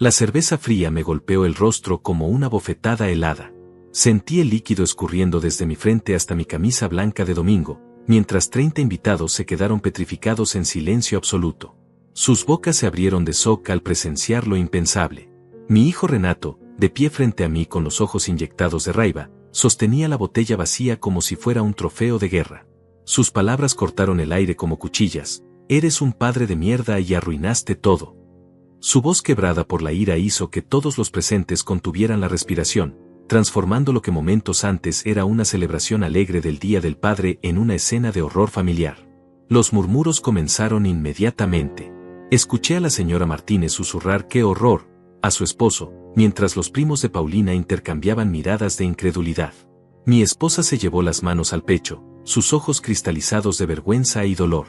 La cerveza fría me golpeó el rostro como una bofetada helada. Sentí el líquido escurriendo desde mi frente hasta mi camisa blanca de domingo, mientras 30 invitados se quedaron petrificados en silencio absoluto. Sus bocas se abrieron de shock al presenciar lo impensable. Mi hijo Renato, de pie frente a mí con los ojos inyectados de raiva, sostenía la botella vacía como si fuera un trofeo de guerra. Sus palabras cortaron el aire como cuchillas. Eres un padre de mierda y arruinaste todo. Su voz quebrada por la ira hizo que todos los presentes contuvieran la respiración, transformando lo que momentos antes era una celebración alegre del Día del Padre en una escena de horror familiar. Los murmuros comenzaron inmediatamente. Escuché a la señora Martínez susurrar ¡qué horror!, a su esposo, mientras los primos de Paulina intercambiaban miradas de incredulidad. Mi esposa se llevó las manos al pecho, sus ojos cristalizados de vergüenza y dolor.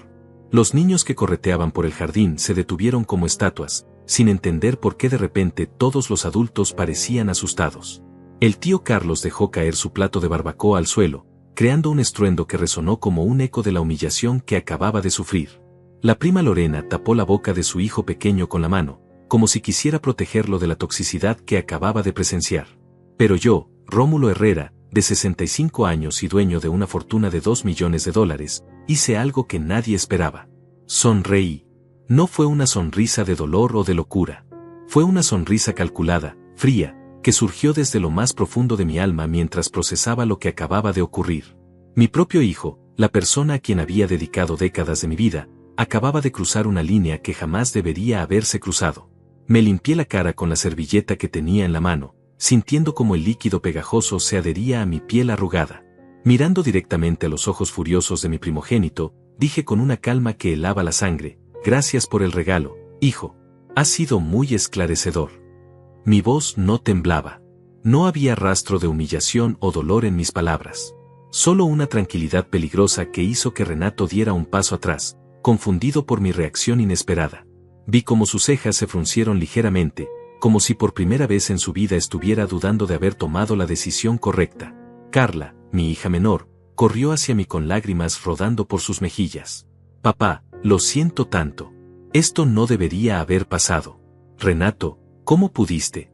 Los niños que correteaban por el jardín se detuvieron como estatuas, sin entender por qué de repente todos los adultos parecían asustados. El tío Carlos dejó caer su plato de barbacoa al suelo, creando un estruendo que resonó como un eco de la humillación que acababa de sufrir. La prima Lorena tapó la boca de su hijo pequeño con la mano, como si quisiera protegerlo de la toxicidad que acababa de presenciar. Pero yo, Rómulo Herrera, de 65 años y dueño de una fortuna de $2 millones, hice algo que nadie esperaba. Sonreí. No fue una sonrisa de dolor o de locura. Fue una sonrisa calculada, fría, que surgió desde lo más profundo de mi alma mientras procesaba lo que acababa de ocurrir. Mi propio hijo, la persona a quien había dedicado décadas de mi vida, acababa de cruzar una línea que jamás debería haberse cruzado. Me limpié la cara con la servilleta que tenía en la mano, sintiendo como el líquido pegajoso se adhería a mi piel arrugada. Mirando directamente a los ojos furiosos de mi primogénito, dije con una calma que helaba la sangre, gracias por el regalo, hijo. Ha sido muy esclarecedor. Mi voz no temblaba. No había rastro de humillación o dolor en mis palabras. Solo una tranquilidad peligrosa que hizo que Renato diera un paso atrás, confundido por mi reacción inesperada. Vi cómo sus cejas se fruncieron ligeramente, como si por primera vez en su vida estuviera dudando de haber tomado la decisión correcta. Carla, mi hija menor, corrió hacia mí con lágrimas rodando por sus mejillas. Papá, lo siento tanto. Esto no debería haber pasado. Renato, ¿cómo pudiste?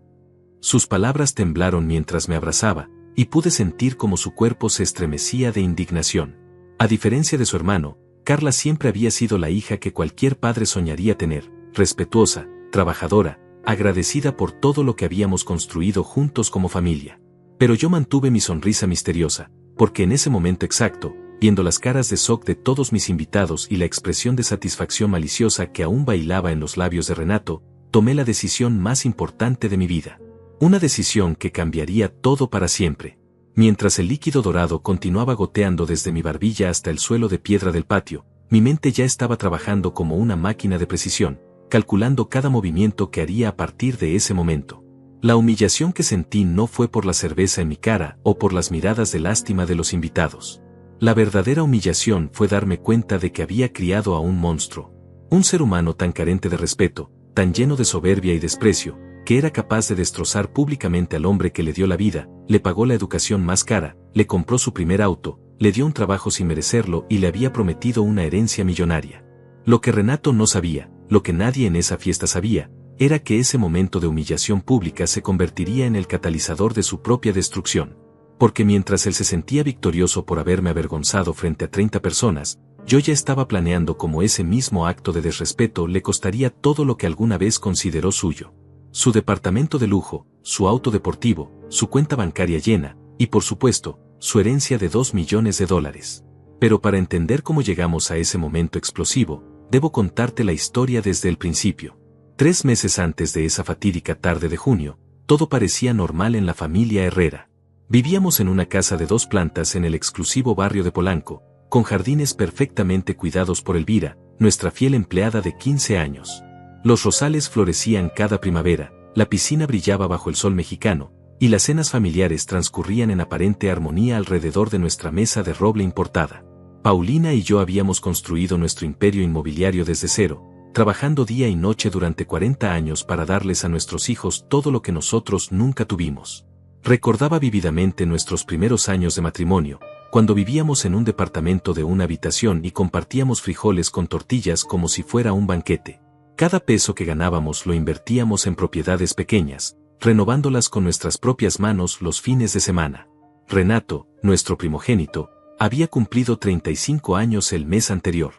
Sus palabras temblaron mientras me abrazaba, y pude sentir cómo su cuerpo se estremecía de indignación. A diferencia de su hermano, Carla siempre había sido la hija que cualquier padre soñaría tener, respetuosa, trabajadora, agradecida por todo lo que habíamos construido juntos como familia. Pero yo mantuve mi sonrisa misteriosa, porque en ese momento exacto, viendo las caras de shock de todos mis invitados y la expresión de satisfacción maliciosa que aún bailaba en los labios de Renato, tomé la decisión más importante de mi vida. Una decisión que cambiaría todo para siempre. Mientras el líquido dorado continuaba goteando desde mi barbilla hasta el suelo de piedra del patio, mi mente ya estaba trabajando como una máquina de precisión, calculando cada movimiento que haría a partir de ese momento. La humillación que sentí no fue por la cerveza en mi cara o por las miradas de lástima de los invitados. La verdadera humillación fue darme cuenta de que había criado a un monstruo. Un ser humano tan carente de respeto, tan lleno de soberbia y desprecio, que era capaz de destrozar públicamente al hombre que le dio la vida, le pagó la educación más cara, le compró su primer auto, le dio un trabajo sin merecerlo y le había prometido una herencia millonaria. Lo que Renato no sabía, lo que nadie en esa fiesta sabía, era que ese momento de humillación pública se convertiría en el catalizador de su propia destrucción. Porque mientras él se sentía victorioso por haberme avergonzado frente a 30 personas, yo ya estaba planeando cómo ese mismo acto de desrespeto le costaría todo lo que alguna vez consideró suyo. Su departamento de lujo, su auto deportivo, su cuenta bancaria llena, y por supuesto, su herencia de $2 millones. Pero para entender cómo llegamos a ese momento explosivo, debo contarte la historia desde el principio. 3 meses antes de esa fatídica tarde de junio, todo parecía normal en la familia Herrera. Vivíamos en una casa de 2 plantas en el exclusivo barrio de Polanco, con jardines perfectamente cuidados por Elvira, nuestra fiel empleada de 15 años. Los rosales florecían cada primavera, la piscina brillaba bajo el sol mexicano, y las cenas familiares transcurrían en aparente armonía alrededor de nuestra mesa de roble importada. Paulina y yo habíamos construido nuestro imperio inmobiliario desde cero, trabajando día y noche durante 40 años para darles a nuestros hijos todo lo que nosotros nunca tuvimos. Recordaba vívidamente nuestros primeros años de matrimonio, cuando vivíamos en un departamento de una habitación y compartíamos frijoles con tortillas como si fuera un banquete. Cada peso que ganábamos lo invertíamos en propiedades pequeñas, renovándolas con nuestras propias manos los fines de semana. Renato, nuestro primogénito, había cumplido 35 años el mes anterior.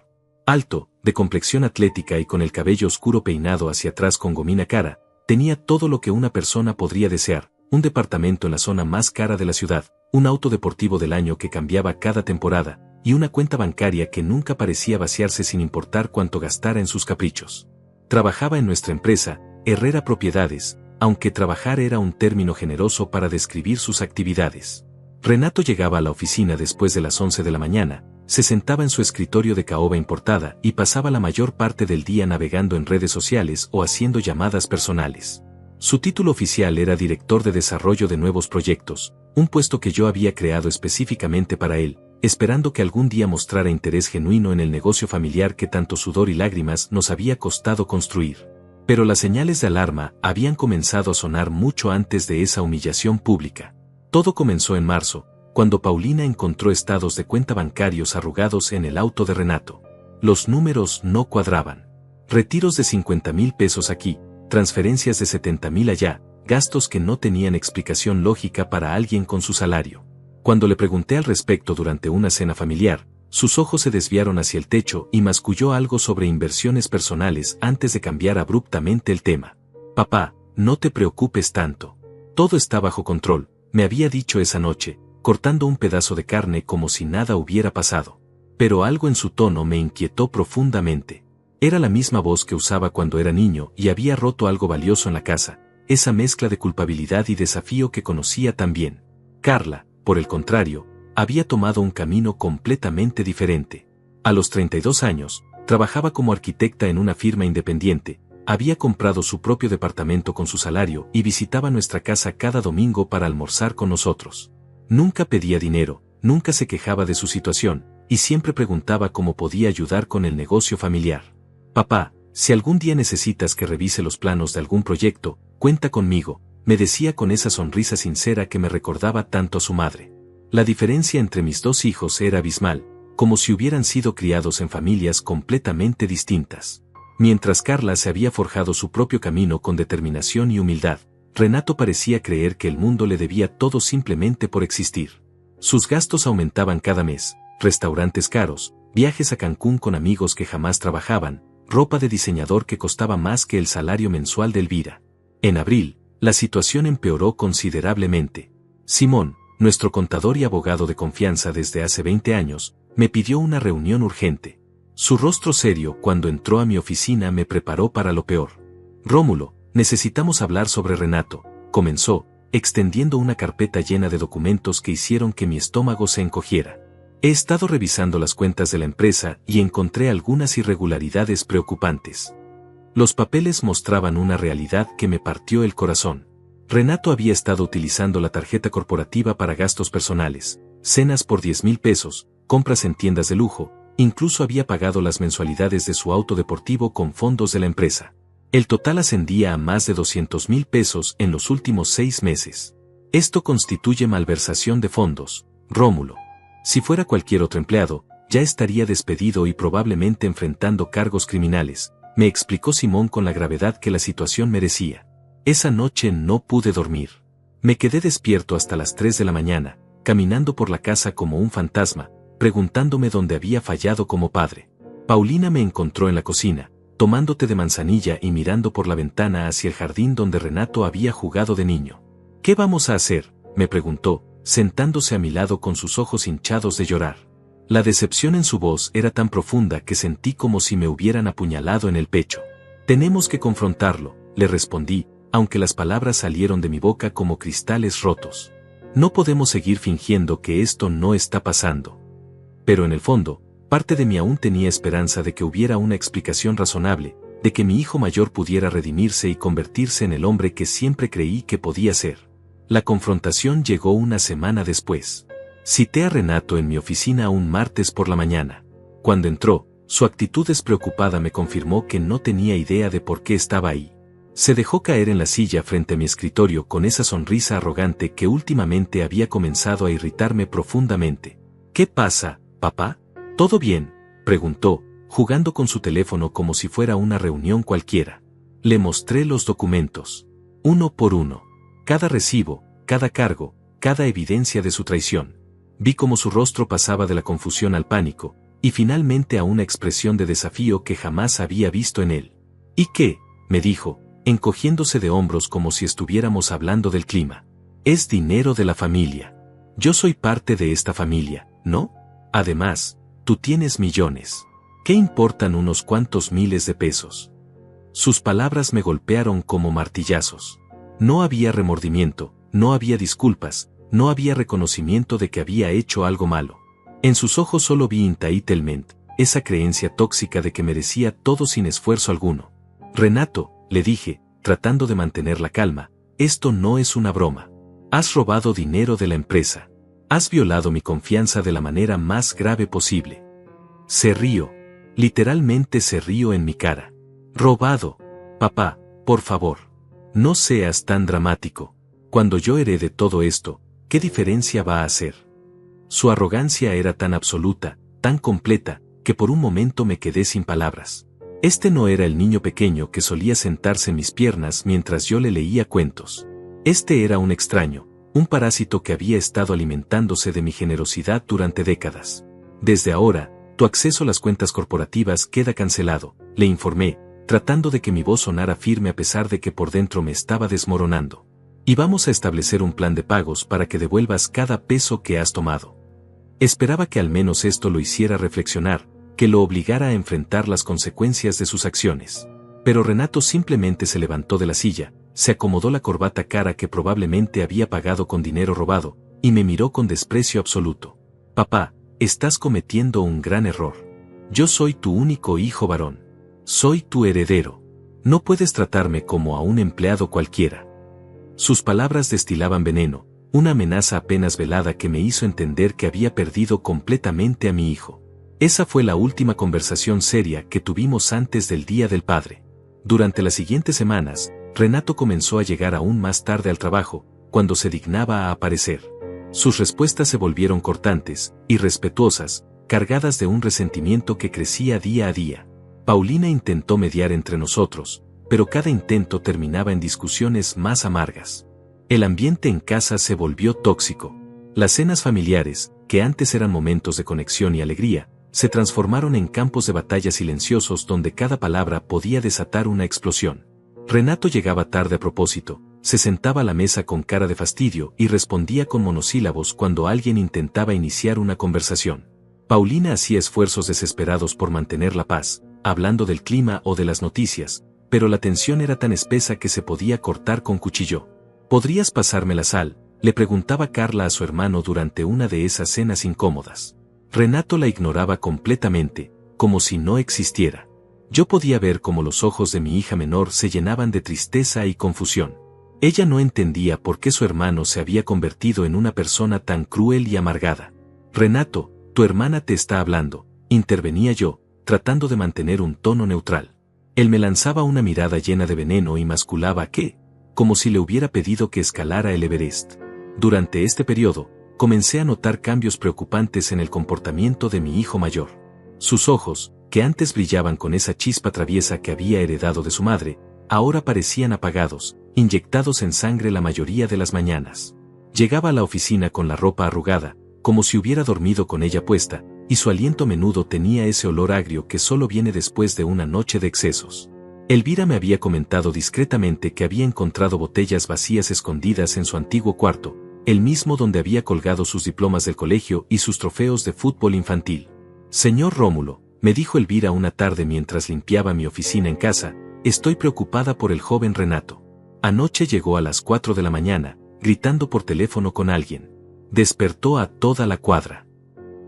Alto, de complexión atlética y con el cabello oscuro peinado hacia atrás con gomina cara, tenía todo lo que una persona podría desear: un departamento en la zona más cara de la ciudad, un auto deportivo del año que cambiaba cada temporada, y una cuenta bancaria que nunca parecía vaciarse sin importar cuánto gastara en sus caprichos. Trabajaba en nuestra empresa, Herrera Propiedades, aunque trabajar era un término generoso para describir sus actividades. Renato llegaba a la oficina después de las 11 de la mañana, se sentaba en su escritorio de caoba importada y pasaba la mayor parte del día navegando en redes sociales o haciendo llamadas personales. Su título oficial era Director de Desarrollo de Nuevos Proyectos, un puesto que yo había creado específicamente para él, esperando que algún día mostrara interés genuino en el negocio familiar que tanto sudor y lágrimas nos había costado construir. Pero las señales de alarma habían comenzado a sonar mucho antes de esa humillación pública. Todo comenzó en marzo, cuando Paulina encontró estados de cuenta bancarios arrugados en el auto de Renato. Los números no cuadraban. Retiros de 50,000 pesos aquí, transferencias de 70,000 allá, gastos que no tenían explicación lógica para alguien con su salario. Cuando le pregunté al respecto durante una cena familiar, sus ojos se desviaron hacia el techo y masculló algo sobre inversiones personales antes de cambiar abruptamente el tema. «Papá, no te preocupes tanto. Todo está bajo control», me había dicho esa noche, cortando un pedazo de carne como si nada hubiera pasado. Pero algo en su tono me inquietó profundamente. Era la misma voz que usaba cuando era niño y había roto algo valioso en la casa, esa mezcla de culpabilidad y desafío que conocía tan bien. Carla, por el contrario, había tomado un camino completamente diferente. A los 32 años, trabajaba como arquitecta en una firma independiente, había comprado su propio departamento con su salario y visitaba nuestra casa cada domingo para almorzar con nosotros. Nunca pedía dinero, nunca se quejaba de su situación, y siempre preguntaba cómo podía ayudar con el negocio familiar. «Papá, si algún día necesitas que revise los planos de algún proyecto, cuenta conmigo», me decía con esa sonrisa sincera que me recordaba tanto a su madre. La diferencia entre mis dos hijos era abismal, como si hubieran sido criados en familias completamente distintas. Mientras Carla se había forjado su propio camino con determinación y humildad, Renato parecía creer que el mundo le debía todo simplemente por existir. Sus gastos aumentaban cada mes: restaurantes caros, viajes a Cancún con amigos que jamás trabajaban, ropa de diseñador que costaba más que el salario mensual de Elvira. En abril, la situación empeoró considerablemente. Simón, nuestro contador y abogado de confianza desde hace 20 años, me pidió una reunión urgente. Su rostro serio cuando entró a mi oficina me preparó para lo peor. «Rómulo, necesitamos hablar sobre Renato», comenzó, extendiendo una carpeta llena de documentos que hicieron que mi estómago se encogiera. «He estado revisando las cuentas de la empresa y encontré algunas irregularidades preocupantes». Los papeles mostraban una realidad que me partió el corazón. Renato había estado utilizando la tarjeta corporativa para gastos personales, cenas por 10,000 pesos, compras en tiendas de lujo, incluso había pagado las mensualidades de su auto deportivo con fondos de la empresa. El total ascendía a más de 200,000 pesos en los últimos 6 meses. Esto constituye malversación de fondos, Rómulo. Si fuera cualquier otro empleado, ya estaría despedido y probablemente enfrentando cargos criminales, me explicó Simón con la gravedad que la situación merecía. Esa noche no pude dormir. Me quedé despierto hasta las 3 de la mañana, caminando por la casa como un fantasma, preguntándome dónde había fallado como padre. Paulina me encontró en la cocina, tomando té de manzanilla y mirando por la ventana hacia el jardín donde Renato había jugado de niño. «¿Qué vamos a hacer?», me preguntó, sentándose a mi lado con sus ojos hinchados de llorar. La decepción en su voz era tan profunda que sentí como si me hubieran apuñalado en el pecho. «Tenemos que confrontarlo», le respondí, aunque las palabras salieron de mi boca como cristales rotos. «No podemos seguir fingiendo que esto no está pasando». Pero en el fondo, parte de mí aún tenía esperanza de que hubiera una explicación razonable, de que mi hijo mayor pudiera redimirse y convertirse en el hombre que siempre creí que podía ser. La confrontación llegó una semana después. Cité a Renato en mi oficina un martes por la mañana. Cuando entró, su actitud despreocupada me confirmó que no tenía idea de por qué estaba ahí. Se dejó caer en la silla frente a mi escritorio con esa sonrisa arrogante que últimamente había comenzado a irritarme profundamente. «¿Qué pasa, papá? ¿Todo bien?», preguntó, jugando con su teléfono como si fuera una reunión cualquiera. Le mostré los documentos, uno por uno. Cada recibo, cada cargo, cada evidencia de su traición. Vi cómo su rostro pasaba de la confusión al pánico, y finalmente a una expresión de desafío que jamás había visto en él. ¿Y qué?, me dijo, encogiéndose de hombros como si estuviéramos hablando del clima. Es dinero de la familia. Yo soy parte de esta familia, ¿no? Además, tú tienes millones. ¿Qué importan unos cuantos miles de pesos? Sus palabras me golpearon como martillazos. No había remordimiento, no había disculpas, no había reconocimiento de que había hecho algo malo. En sus ojos solo vi entitlement, esa creencia tóxica de que merecía todo sin esfuerzo alguno. Renato, le dije, tratando de mantener la calma, esto no es una broma. Has robado dinero de la empresa. Has violado mi confianza de la manera más grave posible. Se rió. Literalmente se rió en mi cara. Robado. Papá, por favor. No seas tan dramático. Cuando yo herede todo esto, ¿qué diferencia va a hacer? Su arrogancia era tan absoluta, tan completa, que por un momento me quedé sin palabras. Este no era el niño pequeño que solía sentarse en mis piernas mientras yo le leía cuentos. Este era un extraño, un parásito que había estado alimentándose de mi generosidad durante décadas. Desde ahora, tu acceso a las cuentas corporativas queda cancelado, le informé, tratando de que mi voz sonara firme a pesar de que por dentro me estaba desmoronando. Y vamos a establecer un plan de pagos para que devuelvas cada peso que has tomado. Esperaba que al menos esto lo hiciera reflexionar, que lo obligara a enfrentar las consecuencias de sus acciones. Pero Renato simplemente se levantó de la silla, se acomodó la corbata cara que probablemente había pagado con dinero robado, y me miró con desprecio absoluto. Papá, estás cometiendo un gran error. Yo soy tu único hijo varón. Soy tu heredero. No puedes tratarme como a un empleado cualquiera. Sus palabras destilaban veneno, una amenaza apenas velada que me hizo entender que había perdido completamente a mi hijo. Esa fue la última conversación seria que tuvimos antes del Día del Padre. Durante las siguientes semanas, Renato comenzó a llegar aún más tarde al trabajo, cuando se dignaba a aparecer. Sus respuestas se volvieron cortantes, irrespetuosas, cargadas de un resentimiento que crecía día a día. Paulina intentó mediar entre nosotros, pero cada intento terminaba en discusiones más amargas. El ambiente en casa se volvió tóxico. Las cenas familiares, que antes eran momentos de conexión y alegría, se transformaron en campos de batalla silenciosos donde cada palabra podía desatar una explosión. Renato llegaba tarde a propósito, se sentaba a la mesa con cara de fastidio y respondía con monosílabos cuando alguien intentaba iniciar una conversación. Paulina hacía esfuerzos desesperados por mantener la paz, hablando del clima o de las noticias, pero la tensión era tan espesa que se podía cortar con cuchillo. ¿Podrías pasarme la sal?, le preguntaba Carla a su hermano durante una de esas cenas incómodas. Renato la ignoraba completamente, como si no existiera. Yo podía ver cómo los ojos de mi hija menor se llenaban de tristeza y confusión. Ella no entendía por qué su hermano se había convertido en una persona tan cruel y amargada. Renato, tu hermana te está hablando, intervenía yo, tratando de mantener un tono neutral. Él me lanzaba una mirada llena de veneno y masculaba ¿qué?, como si le hubiera pedido que escalara el Everest. Durante este periodo, comencé a notar cambios preocupantes en el comportamiento de mi hijo mayor. Sus ojos, que antes brillaban con esa chispa traviesa que había heredado de su madre, ahora parecían apagados, inyectados en sangre la mayoría de las mañanas. Llegaba a la oficina con la ropa arrugada, como si hubiera dormido con ella puesta, y su aliento a menudo tenía ese olor agrio que solo viene después de una noche de excesos. Elvira me había comentado discretamente que había encontrado botellas vacías escondidas en su antiguo cuarto, el mismo donde había colgado sus diplomas del colegio y sus trofeos de fútbol infantil. Señor Rómulo, me dijo Elvira una tarde mientras limpiaba mi oficina en casa, estoy preocupada por el joven Renato. Anoche llegó a las 4 de la mañana, gritando por teléfono con alguien. Despertó a toda la cuadra.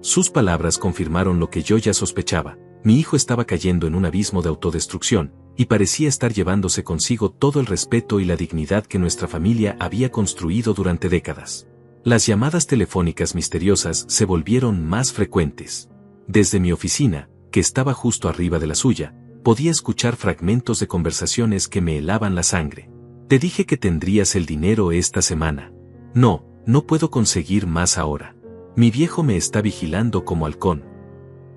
Sus palabras confirmaron lo que yo ya sospechaba. Mi hijo estaba cayendo en un abismo de autodestrucción, y parecía estar llevándose consigo todo el respeto y la dignidad que nuestra familia había construido durante décadas. Las llamadas telefónicas misteriosas se volvieron más frecuentes. Desde mi oficina, que estaba justo arriba de la suya, podía escuchar fragmentos de conversaciones que me helaban la sangre. Te dije que tendrías el dinero esta semana. No, no puedo conseguir más ahora. Mi viejo me está vigilando como halcón.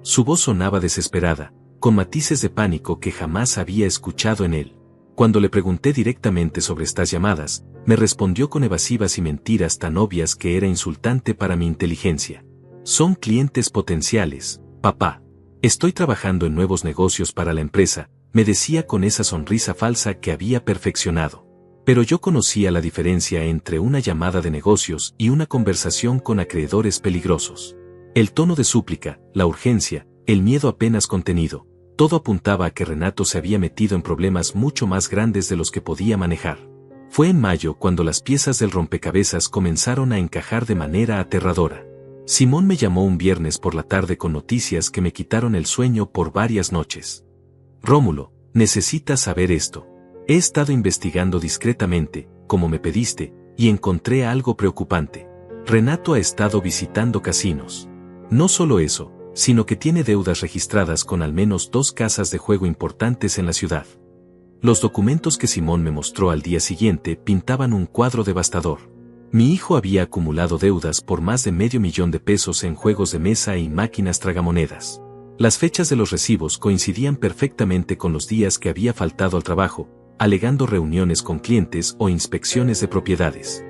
Su voz sonaba desesperada, con matices de pánico que jamás había escuchado en él. Cuando le pregunté directamente sobre estas llamadas, me respondió con evasivas y mentiras tan obvias que era insultante para mi inteligencia. Son clientes potenciales, papá. Estoy trabajando en nuevos negocios para la empresa, me decía con esa sonrisa falsa que había perfeccionado. Pero yo conocía la diferencia entre una llamada de negocios y una conversación con acreedores peligrosos. El tono de súplica, la urgencia, el miedo apenas contenido, todo apuntaba a que Renato se había metido en problemas mucho más grandes de los que podía manejar. Fue en mayo cuando las piezas del rompecabezas comenzaron a encajar de manera aterradora. Simón me llamó un viernes por la tarde con noticias que me quitaron el sueño por varias noches. Rómulo, necesitas saber esto. He estado investigando discretamente, como me pediste, y encontré algo preocupante. Renato ha estado visitando casinos. No solo eso, sino que tiene deudas registradas con al menos 2 casas de juego importantes en la ciudad. Los documentos que Simón me mostró al día siguiente pintaban un cuadro devastador. Mi hijo había acumulado deudas por más de $500,000 en juegos de mesa y máquinas tragamonedas. Las fechas de los recibos coincidían perfectamente con los días que había faltado al trabajo, alegando reuniones con clientes o inspecciones de propiedades.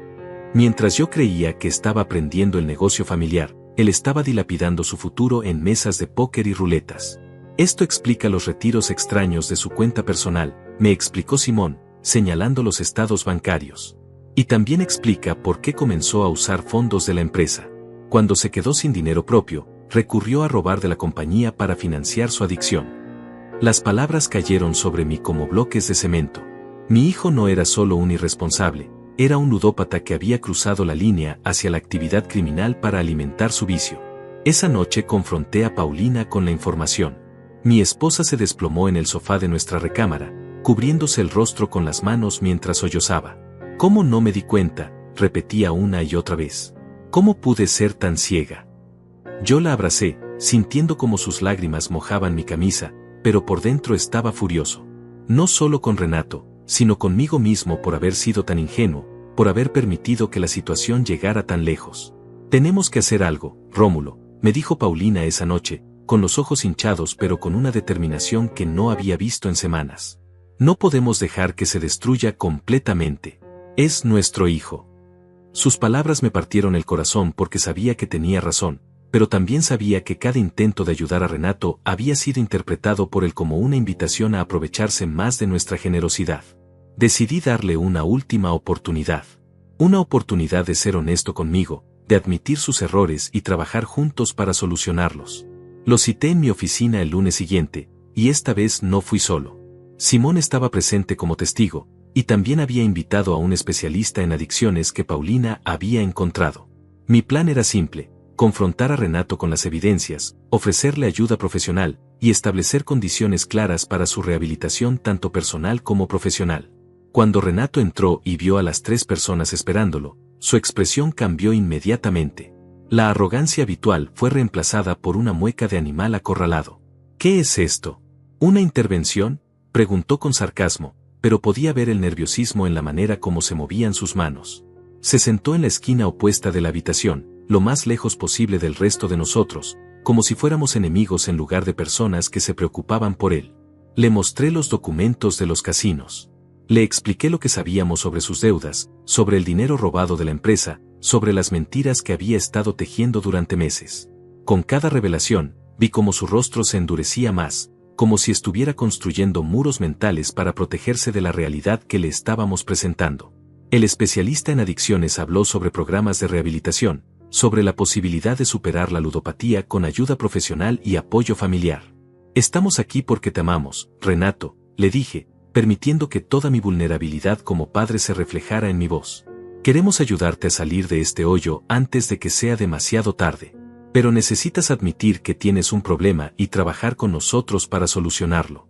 Mientras yo creía que estaba aprendiendo el negocio familiar, él estaba dilapidando su futuro en mesas de póker y ruletas. Esto explica los retiros extraños de su cuenta personal, me explicó Simón, señalando los estados bancarios. Y también explica por qué comenzó a usar fondos de la empresa. Cuando se quedó sin dinero propio, recurrió a robar de la compañía para financiar su adicción. Las palabras cayeron sobre mí como bloques de cemento. Mi hijo no era solo un irresponsable, era un ludópata que había cruzado la línea hacia la actividad criminal para alimentar su vicio. Esa noche confronté a Paulina con la información. Mi esposa se desplomó en el sofá de nuestra recámara, cubriéndose el rostro con las manos mientras sollozaba. ¿Cómo no me di cuenta?, repetía una y otra vez. ¿Cómo pude ser tan ciega? Yo la abracé, sintiendo como sus lágrimas mojaban mi camisa, pero por dentro estaba furioso. No solo con Renato, sino conmigo mismo por haber sido tan ingenuo, por haber permitido que la situación llegara tan lejos. Tenemos que hacer algo, Rómulo, me dijo Paulina esa noche, con los ojos hinchados pero con una determinación que no había visto en semanas. No podemos dejar que se destruya completamente. Es nuestro hijo. Sus palabras me partieron el corazón porque sabía que tenía razón, pero también sabía que cada intento de ayudar a Renato había sido interpretado por él como una invitación a aprovecharse más de nuestra generosidad. Decidí darle una última oportunidad. Una oportunidad de ser honesto conmigo, de admitir sus errores y trabajar juntos para solucionarlos. Lo cité en mi oficina el lunes siguiente, y esta vez no fui solo. Simón estaba presente como testigo, y también había invitado a un especialista en adicciones que Paulina había encontrado. Mi plan era simple: confrontar a Renato con las evidencias, ofrecerle ayuda profesional, y establecer condiciones claras para su rehabilitación tanto personal como profesional. Cuando Renato entró y vio a las 3 personas esperándolo, su expresión cambió inmediatamente. La arrogancia habitual fue reemplazada por una mueca de animal acorralado. ¿Qué es esto? ¿Una intervención?, preguntó con sarcasmo, pero podía ver el nerviosismo en la manera como se movían sus manos. Se sentó en la esquina opuesta de la habitación, lo más lejos posible del resto de nosotros, como si fuéramos enemigos en lugar de personas que se preocupaban por él. Le mostré los documentos de los casinos. Le expliqué lo que sabíamos sobre sus deudas, sobre el dinero robado de la empresa, sobre las mentiras que había estado tejiendo durante meses. Con cada revelación, vi cómo su rostro se endurecía más, como si estuviera construyendo muros mentales para protegerse de la realidad que le estábamos presentando. El especialista en adicciones habló sobre programas de rehabilitación, sobre la posibilidad de superar la ludopatía con ayuda profesional y apoyo familiar. Estamos aquí porque te amamos, Renato, le dije, permitiendo que toda mi vulnerabilidad como padre se reflejara en mi voz. Queremos ayudarte a salir de este hoyo antes de que sea demasiado tarde. Pero necesitas admitir que tienes un problema y trabajar con nosotros para solucionarlo.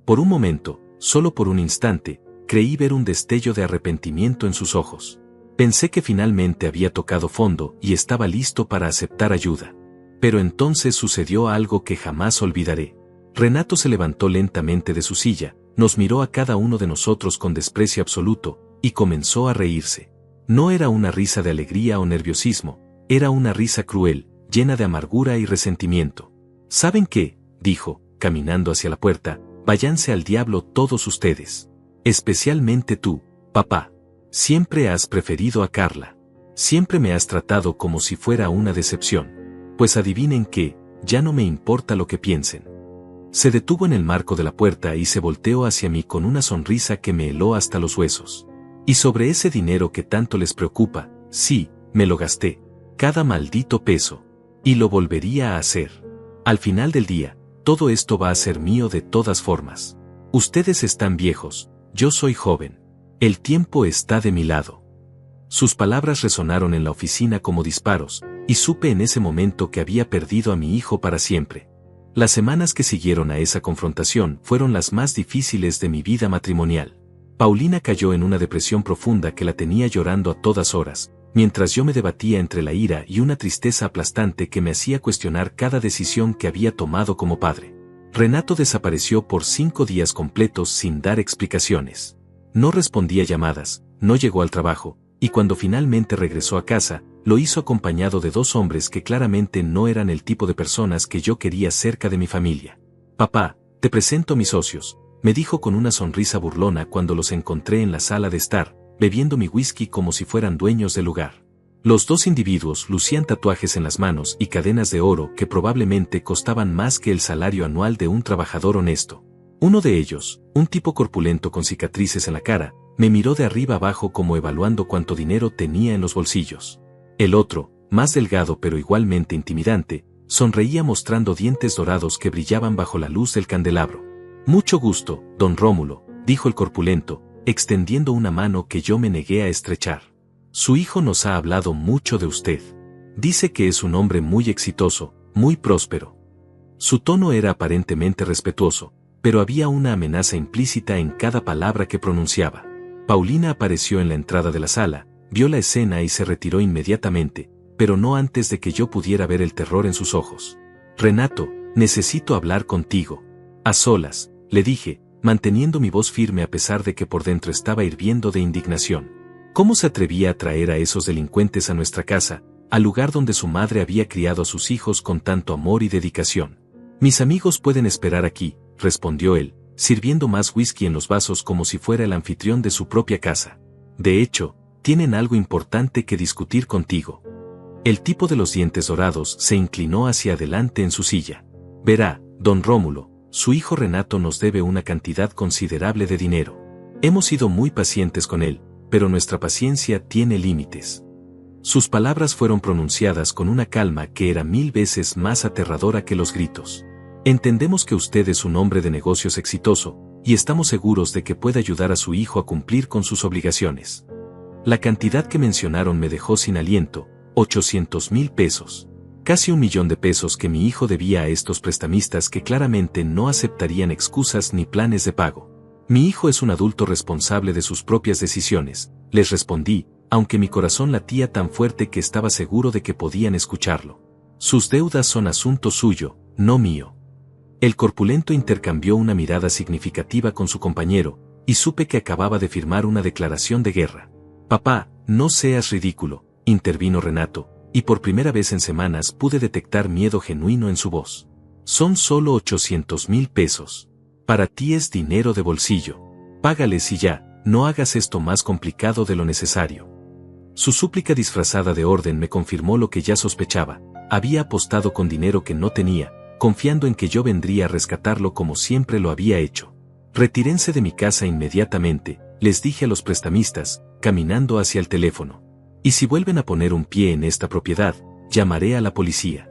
Por un momento, solo por un instante, creí ver un destello de arrepentimiento en sus ojos. Pensé que finalmente había tocado fondo y estaba listo para aceptar ayuda. Pero entonces sucedió algo que jamás olvidaré. Renato se levantó lentamente de su silla, nos miró a cada uno de nosotros con desprecio absoluto, y comenzó a reírse. No era una risa de alegría o nerviosismo, era una risa cruel, llena de amargura y resentimiento. ¿Saben qué?, dijo, caminando hacia la puerta, váyanse al diablo todos ustedes. Especialmente tú, papá. Siempre has preferido a Carla. Siempre me has tratado como si fuera una decepción. Pues adivinen qué, ya no me importa lo que piensen. Se detuvo en el marco de la puerta y se volteó hacia mí con una sonrisa que me heló hasta los huesos. Y sobre ese dinero que tanto les preocupa, sí, me lo gasté. Cada maldito peso. Y lo volvería a hacer. Al final del día, todo esto va a ser mío de todas formas. Ustedes están viejos, yo soy joven. El tiempo está de mi lado. Sus palabras resonaron en la oficina como disparos, y supe en ese momento que había perdido a mi hijo para siempre. Las semanas que siguieron a esa confrontación fueron las más difíciles de mi vida matrimonial. Paulina cayó en una depresión profunda que la tenía llorando a todas horas, mientras yo me debatía entre la ira y una tristeza aplastante que me hacía cuestionar cada decisión que había tomado como padre. Renato desapareció por 5 días completos sin dar explicaciones. No respondía llamadas, no llegó al trabajo, y cuando finalmente regresó a casa, lo hizo acompañado de 2 hombres que claramente no eran el tipo de personas que yo quería cerca de mi familia. Papá, te presento a mis socios, me dijo con una sonrisa burlona cuando los encontré en la sala de estar, bebiendo mi whisky como si fueran dueños del lugar. Los 2 individuos lucían tatuajes en las manos y cadenas de oro que probablemente costaban más que el salario anual de un trabajador honesto. Uno de ellos, un tipo corpulento con cicatrices en la cara, me miró de arriba abajo como evaluando cuánto dinero tenía en los bolsillos. El otro, más delgado pero igualmente intimidante, sonreía mostrando dientes dorados que brillaban bajo la luz del candelabro. Mucho gusto, don Rómulo, dijo el corpulento, extendiendo una mano que yo me negué a estrechar. Su hijo nos ha hablado mucho de usted. Dice que es un hombre muy exitoso, muy próspero. Su tono era aparentemente respetuoso, pero había una amenaza implícita en cada palabra que pronunciaba. Paulina apareció en la entrada de la sala, vio la escena y se retiró inmediatamente, pero no antes de que yo pudiera ver el terror en sus ojos. Renato, necesito hablar contigo. A solas, le dije, manteniendo mi voz firme a pesar de que por dentro estaba hirviendo de indignación. ¿Cómo se atrevía a traer a esos delincuentes a nuestra casa, al lugar donde su madre había criado a sus hijos con tanto amor y dedicación? Mis amigos pueden esperar aquí, respondió él, sirviendo más whisky en los vasos como si fuera el anfitrión de su propia casa. De hecho, tienen algo importante que discutir contigo. El tipo de los dientes dorados se inclinó hacia adelante en su silla. Verá, don Rómulo, su hijo Renato nos debe una cantidad considerable de dinero. Hemos sido muy pacientes con él, pero nuestra paciencia tiene límites. Sus palabras fueron pronunciadas con una calma que era 1000 veces más aterradora que los gritos. Entendemos que usted es un hombre de negocios exitoso, y estamos seguros de que puede ayudar a su hijo a cumplir con sus obligaciones. La cantidad que mencionaron me dejó sin aliento, 800,000 pesos. Casi 1 millón de pesos que mi hijo debía a estos prestamistas que claramente no aceptarían excusas ni planes de pago. Mi hijo es un adulto responsable de sus propias decisiones, les respondí, aunque mi corazón latía tan fuerte que estaba seguro de que podían escucharlo. Sus deudas son asunto suyo, no mío. El corpulento intercambió una mirada significativa con su compañero, y supe que acababa de firmar una declaración de guerra. Papá, no seas ridículo, intervino Renato, y por primera vez en semanas pude detectar miedo genuino en su voz. Son solo 800,000 pesos. Para ti es dinero de bolsillo. Págales y ya, no hagas esto más complicado de lo necesario. Su súplica disfrazada de orden me confirmó lo que ya sospechaba. Había apostado con dinero que no tenía, confiando en que yo vendría a rescatarlo como siempre lo había hecho. Retírense de mi casa inmediatamente, les dije a los prestamistas, caminando hacia el teléfono. Y si vuelven a poner un pie en esta propiedad, llamaré a la policía.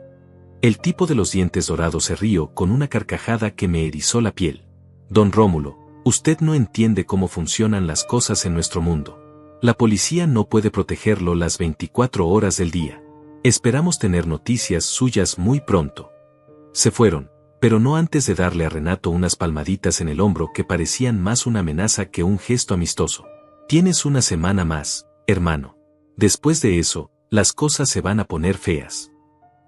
El tipo de los dientes dorados se rió con una carcajada que me erizó la piel. Don Rómulo, usted no entiende cómo funcionan las cosas en nuestro mundo. La policía no puede protegerlo las 24 horas del día. Esperamos tener noticias suyas muy pronto. Se fueron, pero no antes de darle a Renato unas palmaditas en el hombro que parecían más una amenaza que un gesto amistoso. Tienes una semana más, hermano. Después de eso, las cosas se van a poner feas.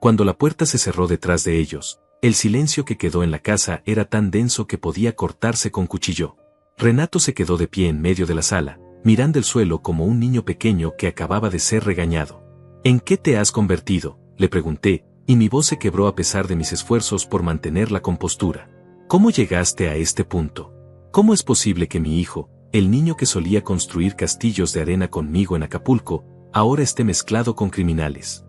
Cuando la puerta se cerró detrás de ellos, el silencio que quedó en la casa era tan denso que podía cortarse con cuchillo. Renato se quedó de pie en medio de la sala, mirando el suelo como un niño pequeño que acababa de ser regañado. ¿En qué te has convertido?, le pregunté, y mi voz se quebró a pesar de mis esfuerzos por mantener la compostura. ¿Cómo llegaste a este punto? ¿Cómo es posible que mi hijo, el niño que solía construir castillos de arena conmigo en Acapulco, ahora esté mezclado con criminales?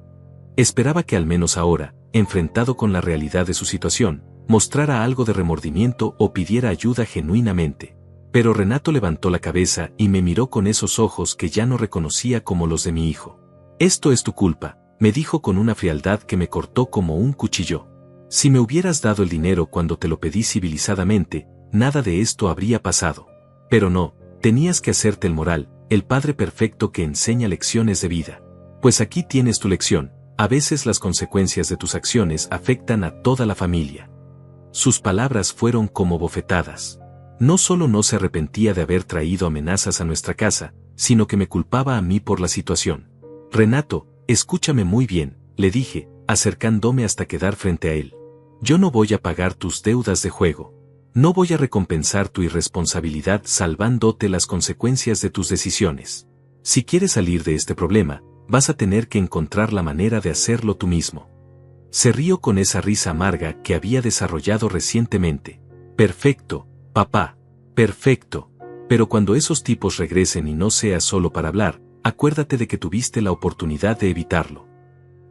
Esperaba que al menos ahora, enfrentado con la realidad de su situación, mostrara algo de remordimiento o pidiera ayuda genuinamente. Pero Renato levantó la cabeza y me miró con esos ojos que ya no reconocía como los de mi hijo. Esto es tu culpa, me dijo con una frialdad que me cortó como un cuchillo. Si me hubieras dado el dinero cuando te lo pedí civilizadamente, nada de esto habría pasado. Pero no, tenías que hacerte el moral, el padre perfecto que enseña lecciones de vida. Pues aquí tienes tu lección, a veces las consecuencias de tus acciones afectan a toda la familia. Sus palabras fueron como bofetadas. No solo no se arrepentía de haber traído amenazas a nuestra casa, sino que me culpaba a mí por la situación. Renato, escúchame muy bien, le dije, acercándome hasta quedar frente a él. Yo no voy a pagar tus deudas de juego. No voy a recompensar tu irresponsabilidad salvándote las consecuencias de tus decisiones. Si quieres salir de este problema, vas a tener que encontrar la manera de hacerlo tú mismo. Se rió con esa risa amarga que había desarrollado recientemente. Perfecto, papá, perfecto. Pero cuando esos tipos regresen y no sea solo para hablar, acuérdate de que tuviste la oportunidad de evitarlo.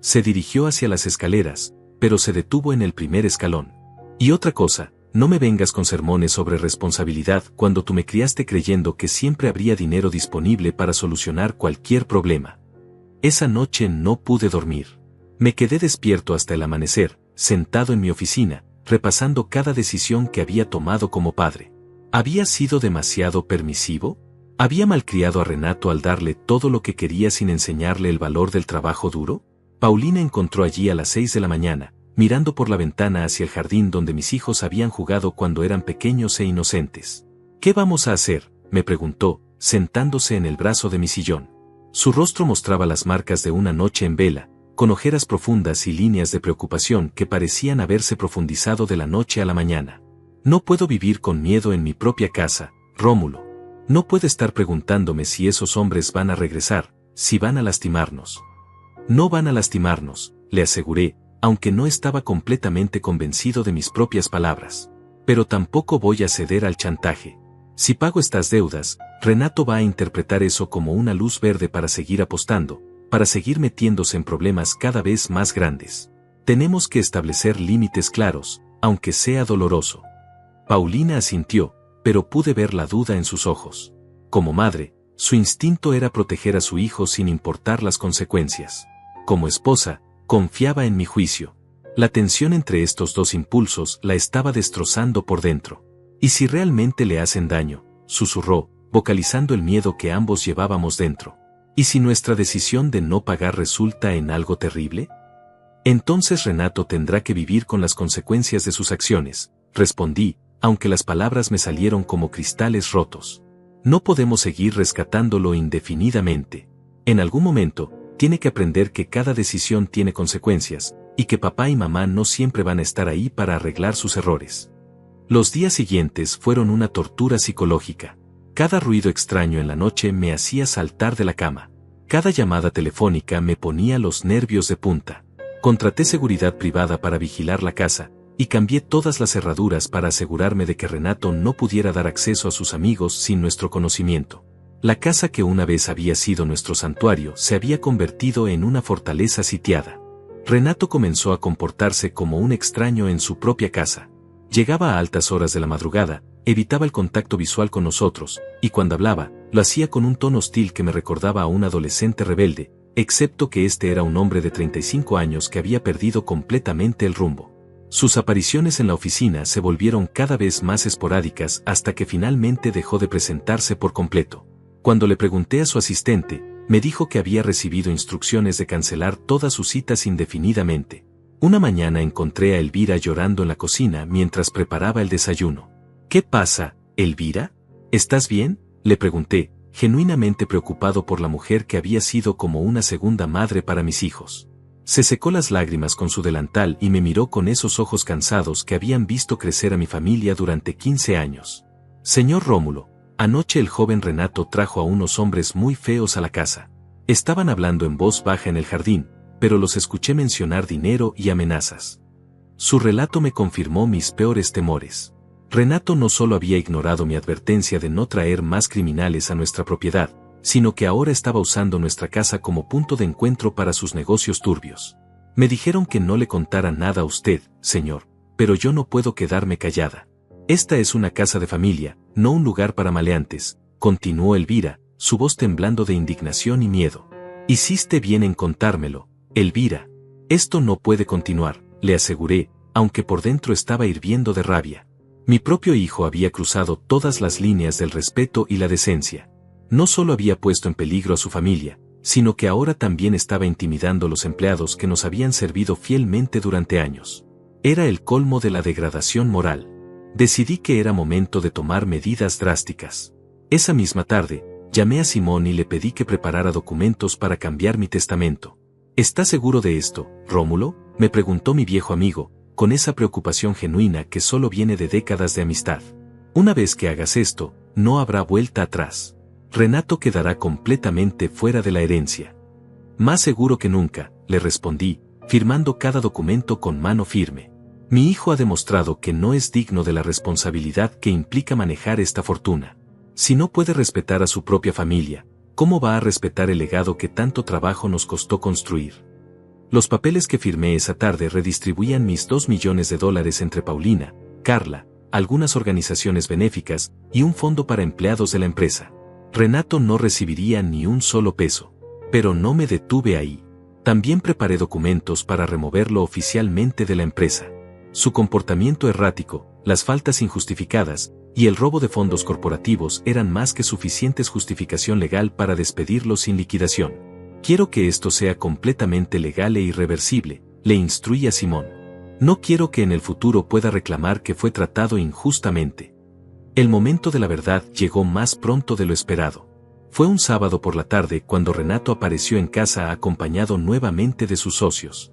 Se dirigió hacia las escaleras, pero se detuvo en el primer escalón. Y otra cosa, no me vengas con sermones sobre responsabilidad cuando tú me criaste creyendo que siempre habría dinero disponible para solucionar cualquier problema. Esa noche no pude dormir. Me quedé despierto hasta el amanecer, sentado en mi oficina, repasando cada decisión que había tomado como padre. ¿Había sido demasiado permisivo? ¿Había malcriado a Renato al darle todo lo que quería sin enseñarle el valor del trabajo duro? Paulina encontró allí a las 6 de la mañana, mirando por la ventana hacia el jardín donde mis hijos habían jugado cuando eran pequeños e inocentes. ¿Qué vamos a hacer?, me preguntó, sentándose en el brazo de mi sillón. Su rostro mostraba las marcas de una noche en vela, con ojeras profundas y líneas de preocupación que parecían haberse profundizado de la noche a la mañana. No puedo vivir con miedo en mi propia casa, Rómulo. No puede estar preguntándome si esos hombres van a regresar, si van a lastimarnos. No van a lastimarnos, le aseguré, aunque no estaba completamente convencido de mis propias palabras. Pero tampoco voy a ceder al chantaje. Si pago estas deudas, Renato va a interpretar eso como una luz verde para seguir apostando, para seguir metiéndose en problemas cada vez más grandes. Tenemos que establecer límites claros, aunque sea doloroso. Paulina asintió, pero pude ver la duda en sus ojos. Como madre, su instinto era proteger a su hijo sin importar las consecuencias. Como esposa, confiaba en mi juicio. La tensión entre estos dos impulsos la estaba destrozando por dentro. ¿Y si realmente le hacen daño?, susurró, vocalizando el miedo que ambos llevábamos dentro. ¿Y si nuestra decisión de no pagar resulta en algo terrible? Entonces Renato tendrá que vivir con las consecuencias de sus acciones, respondí, aunque las palabras me salieron como cristales rotos. No podemos seguir rescatándolo indefinidamente. En algún momento, tiene que aprender que cada decisión tiene consecuencias, y que papá y mamá no siempre van a estar ahí para arreglar sus errores. Los días siguientes fueron una tortura psicológica. Cada ruido extraño en la noche me hacía saltar de la cama. Cada llamada telefónica me ponía los nervios de punta. Contraté seguridad privada para vigilar la casa, y cambié todas las cerraduras para asegurarme de que Renato no pudiera dar acceso a sus amigos sin nuestro conocimiento. La casa que una vez había sido nuestro santuario se había convertido en una fortaleza sitiada. Renato comenzó a comportarse como un extraño en su propia casa. Llegaba a altas horas de la madrugada, evitaba el contacto visual con nosotros, y cuando hablaba, lo hacía con un tono hostil que me recordaba a un adolescente rebelde, excepto que este era un hombre de 35 años que había perdido completamente el rumbo. Sus apariciones en la oficina se volvieron cada vez más esporádicas hasta que finalmente dejó de presentarse por completo. Cuando le pregunté a su asistente, me dijo que había recibido instrucciones de cancelar todas sus citas indefinidamente. Una mañana encontré a Elvira llorando en la cocina mientras preparaba el desayuno. ¿Qué pasa, Elvira? ¿Estás bien?, le pregunté, genuinamente preocupado por la mujer que había sido como una segunda madre para mis hijos. Se secó las lágrimas con su delantal y me miró con esos ojos cansados que habían visto crecer a mi familia durante 15 años. Señor Rómulo, anoche el joven Renato trajo a unos hombres muy feos a la casa. Estaban hablando en voz baja en el jardín, pero los escuché mencionar dinero y amenazas. Su relato me confirmó mis peores temores. Renato no solo había ignorado mi advertencia de no traer más criminales a nuestra propiedad, sino que ahora estaba usando nuestra casa como punto de encuentro para sus negocios turbios. Me dijeron que no le contara nada a usted, señor, pero yo no puedo quedarme callada. Esta es una casa de familia, no un lugar para maleantes, continuó Elvira, su voz temblando de indignación y miedo. Hiciste bien en contármelo, Elvira. Esto no puede continuar, le aseguré, aunque por dentro estaba hirviendo de rabia. Mi propio hijo había cruzado todas las líneas del respeto y la decencia. No solo había puesto en peligro a su familia, sino que ahora también estaba intimidando a los empleados que nos habían servido fielmente durante años. Era el colmo de la degradación moral. Decidí que era momento de tomar medidas drásticas. Esa misma tarde, llamé a Simón y le pedí que preparara documentos para cambiar mi testamento. ¿Estás seguro de esto, Rómulo?, me preguntó mi viejo amigo, con esa preocupación genuina que solo viene de décadas de amistad. Una vez que hagas esto, no habrá vuelta atrás. Renato quedará completamente fuera de la herencia. Más seguro que nunca, le respondí, firmando cada documento con mano firme. Mi hijo ha demostrado que no es digno de la responsabilidad que implica manejar esta fortuna. Si no puede respetar a su propia familia, ¿cómo va a respetar el legado que tanto trabajo nos costó construir? Los papeles que firmé esa tarde redistribuían mis $2 millones entre Paulina, Carla, algunas organizaciones benéficas y un fondo para empleados de la empresa. Renato no recibiría ni un solo peso. Pero no me detuve ahí. También preparé documentos para removerlo oficialmente de la empresa. Su comportamiento errático, las faltas injustificadas y el robo de fondos corporativos eran más que suficientes justificación legal para despedirlo sin liquidación. Quiero que esto sea completamente legal e irreversible, le instruí a Simón. No quiero que en el futuro pueda reclamar que fue tratado injustamente. El momento de la verdad llegó más pronto de lo esperado. Fue un sábado por la tarde cuando Renato apareció en casa acompañado nuevamente de sus socios.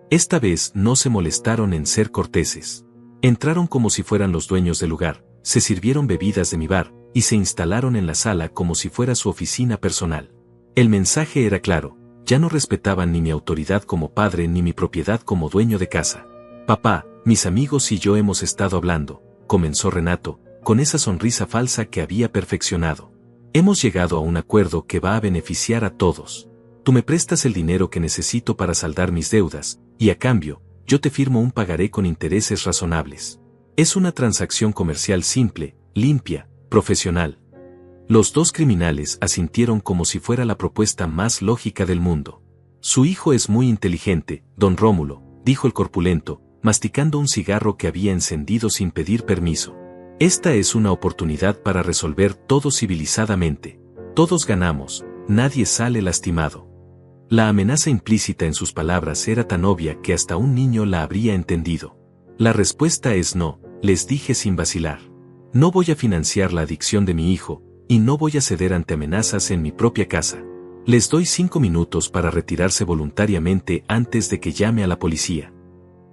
Esta vez no se molestaron en ser corteses. Entraron como si fueran los dueños del lugar, se sirvieron bebidas de mi bar, y se instalaron en la sala como si fuera su oficina personal. El mensaje era claro, ya no respetaban ni mi autoridad como padre ni mi propiedad como dueño de casa. Papá, mis amigos y yo hemos estado hablando, comenzó Renato, con esa sonrisa falsa que había perfeccionado. Hemos llegado a un acuerdo que va a beneficiar a todos. Tú me prestas el dinero que necesito para saldar mis deudas, y a cambio, yo te firmo un pagaré con intereses razonables. Es una transacción comercial simple, limpia, profesional. Los dos criminales asintieron como si fuera la propuesta más lógica del mundo. Su hijo es muy inteligente, don Rómulo, dijo el corpulento, masticando un cigarro que había encendido sin pedir permiso. Esta es una oportunidad para resolver todo civilizadamente. Todos ganamos, nadie sale lastimado. La amenaza implícita en sus palabras era tan obvia que hasta un niño la habría entendido. La respuesta es no, les dije sin vacilar. No voy a financiar la adicción de mi hijo, y no voy a ceder ante amenazas en mi propia casa. Les doy 5 minutos para retirarse voluntariamente antes de que llame a la policía.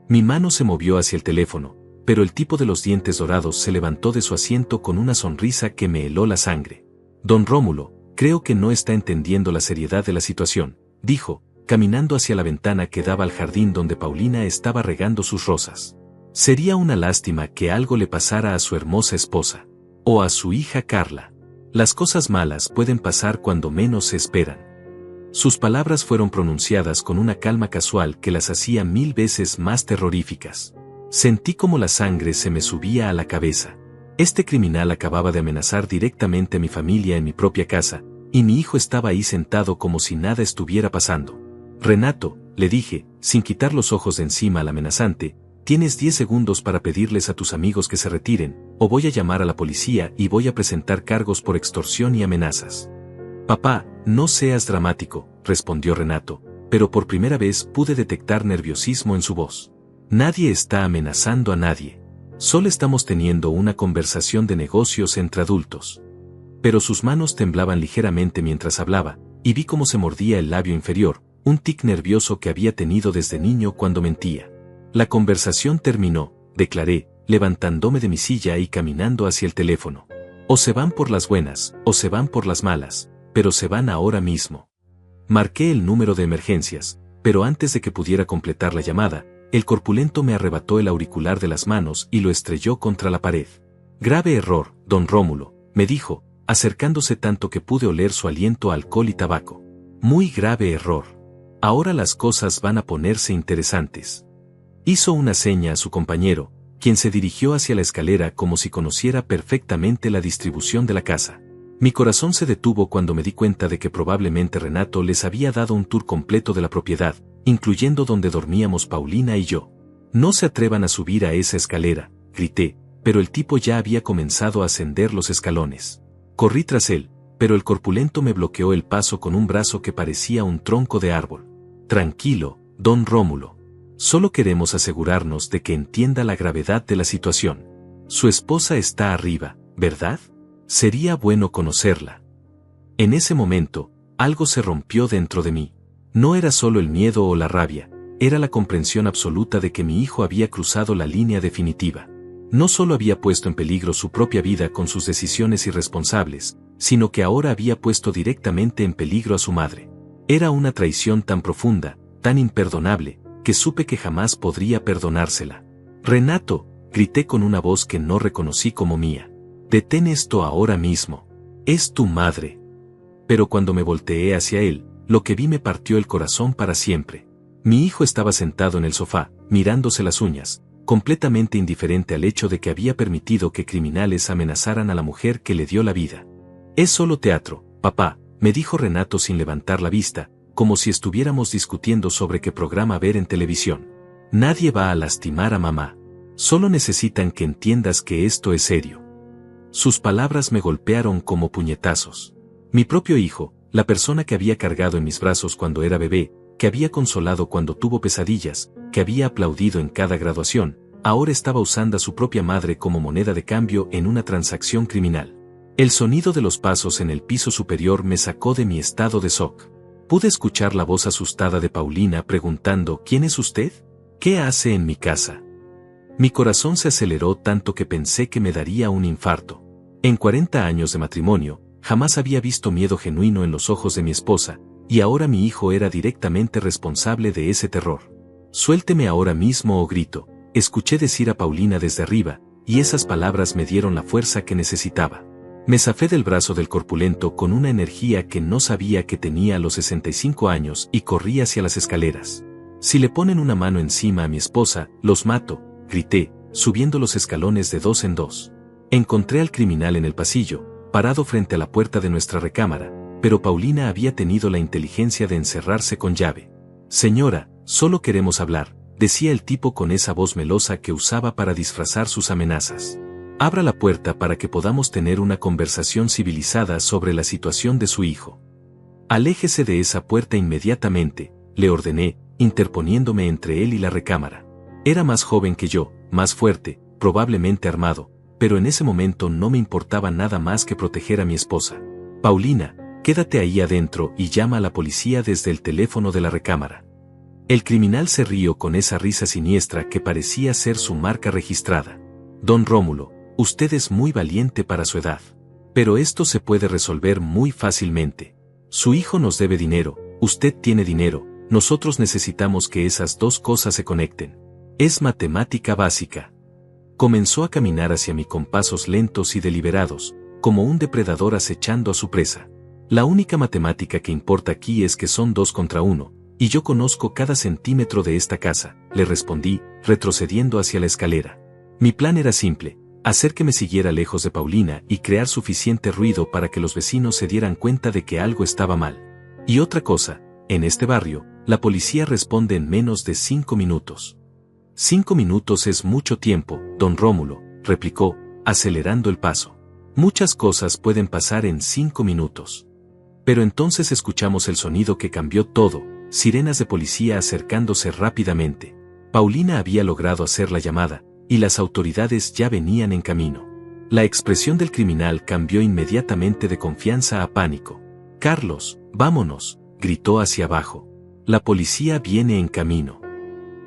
Mi mano se movió hacia el teléfono, pero el tipo de los dientes dorados se levantó de su asiento con una sonrisa que me heló la sangre. Don Rómulo, creo que no está entendiendo la seriedad de la situación, dijo, caminando hacia la ventana que daba al jardín donde Paulina estaba regando sus rosas. Sería una lástima que algo le pasara a su hermosa esposa. O a su hija Carla. Las cosas malas pueden pasar cuando menos se esperan. Sus palabras fueron pronunciadas con una calma casual que las hacía 1000 veces más terroríficas. Sentí como la sangre se me subía a la cabeza. Este criminal acababa de amenazar directamente a mi familia en mi propia casa, y mi hijo estaba ahí sentado como si nada estuviera pasando. Renato, le dije, sin quitar los ojos de encima al amenazante, tienes 10 segundos para pedirles a tus amigos que se retiren, o voy a llamar a la policía y voy a presentar cargos por extorsión y amenazas. Papá, no seas dramático, respondió Renato, pero por primera vez pude detectar nerviosismo en su voz. Nadie está amenazando a nadie. Solo estamos teniendo una conversación de negocios entre adultos. Pero sus manos temblaban ligeramente mientras hablaba, y vi cómo se mordía el labio inferior, un tic nervioso que había tenido desde niño cuando mentía. La conversación terminó, declaré, levantándome de mi silla y caminando hacia el teléfono. O se van por las buenas, o se van por las malas, pero se van ahora mismo. Marqué el número de emergencias, pero antes de que pudiera completar la llamada, el corpulento me arrebató el auricular de las manos y lo estrelló contra la pared. Grave error, don Rómulo, me dijo, acercándose tanto que pude oler su aliento a alcohol y tabaco. Muy grave error. Ahora las cosas van a ponerse interesantes. Hizo una seña a su compañero, quien se dirigió hacia la escalera como si conociera perfectamente la distribución de la casa. Mi corazón se detuvo cuando me di cuenta de que probablemente Renato les había dado un tour completo de la propiedad, incluyendo donde dormíamos Paulina y yo. No se atrevan a subir a esa escalera, grité, pero el tipo ya había comenzado a ascender los escalones. Corrí tras él, pero el corpulento me bloqueó el paso con un brazo que parecía un tronco de árbol. Tranquilo, don Rómulo. Solo queremos asegurarnos de que entienda la gravedad de la situación. Su esposa está arriba, ¿verdad? Sería bueno conocerla. En ese momento, algo se rompió dentro de mí. No era solo el miedo o la rabia, era la comprensión absoluta de que mi hijo había cruzado la línea definitiva. No solo había puesto en peligro su propia vida con sus decisiones irresponsables, sino que ahora había puesto directamente en peligro a su madre. Era una traición tan profunda, tan imperdonable, que supe que jamás podría perdonársela. Renato, grité con una voz que no reconocí como mía. Detén esto ahora mismo. Es tu madre. Pero cuando me volteé hacia él, lo que vi me partió el corazón para siempre. Mi hijo estaba sentado en el sofá, mirándose las uñas, completamente indiferente al hecho de que había permitido que criminales amenazaran a la mujer que le dio la vida. Es solo teatro, papá, me dijo Renato sin levantar la vista, como si estuviéramos discutiendo sobre qué programa ver en televisión. Nadie va a lastimar a mamá. Solo necesitan que entiendas que esto es serio. Sus palabras me golpearon como puñetazos. Mi propio hijo, la persona que había cargado en mis brazos cuando era bebé, que había consolado cuando tuvo pesadillas, que había aplaudido en cada graduación, ahora estaba usando a su propia madre como moneda de cambio en una transacción criminal. El sonido de los pasos en el piso superior me sacó de mi estado de shock. Pude escuchar la voz asustada de Paulina preguntando: ¿Quién es usted? ¿Qué hace en mi casa? Mi corazón se aceleró tanto que pensé que me daría un infarto. En 40 años de matrimonio, jamás había visto miedo genuino en los ojos de mi esposa, y ahora mi hijo era directamente responsable de ese terror. Suélteme ahora mismo o grito, escuché decir a Paulina desde arriba, y esas palabras me dieron la fuerza que necesitaba. Me zafé del brazo del corpulento con una energía que no sabía que tenía a los 65 años y corrí hacia las escaleras. Si le ponen una mano encima a mi esposa, los mato, grité, subiendo los escalones de 2 en 2. Encontré al criminal en el pasillo, parado frente a la puerta de nuestra recámara, pero Paulina había tenido la inteligencia de encerrarse con llave. Señora, solo queremos hablar, decía el tipo con esa voz melosa que usaba para disfrazar sus amenazas. Abra la puerta para que podamos tener una conversación civilizada sobre la situación de su hijo. Aléjese de esa puerta inmediatamente, le ordené, interponiéndome entre él y la recámara. Era más joven que yo, más fuerte, probablemente armado, pero en ese momento no me importaba nada más que proteger a mi esposa. Paulina, quédate ahí adentro y llama a la policía desde el teléfono de la recámara. El criminal se rió con esa risa siniestra que parecía ser su marca registrada. Don Rómulo, usted es muy valiente para su edad. Pero esto se puede resolver muy fácilmente. Su hijo nos debe dinero, usted tiene dinero, nosotros necesitamos que esas dos cosas se conecten. Es matemática básica. Comenzó a caminar hacia mí con pasos lentos y deliberados, como un depredador acechando a su presa. La única matemática que importa aquí es que son 2 contra 1, y yo conozco cada centímetro de esta casa, le respondí, retrocediendo hacia la escalera. Mi plan era simple: hacer que me siguiera lejos de Paulina y crear suficiente ruido para que los vecinos se dieran cuenta de que algo estaba mal. Y otra cosa, en este barrio, la policía responde en menos de 5 minutos. 5 minutos es mucho tiempo, don Rómulo, replicó, acelerando el paso. Muchas cosas pueden pasar en 5 minutos. Pero entonces escuchamos el sonido que cambió todo, sirenas de policía acercándose rápidamente. Paulina había logrado hacer la llamada, y las autoridades ya venían en camino. La expresión del criminal cambió inmediatamente de confianza a pánico. Carlos, vámonos, gritó hacia abajo. La policía viene en camino.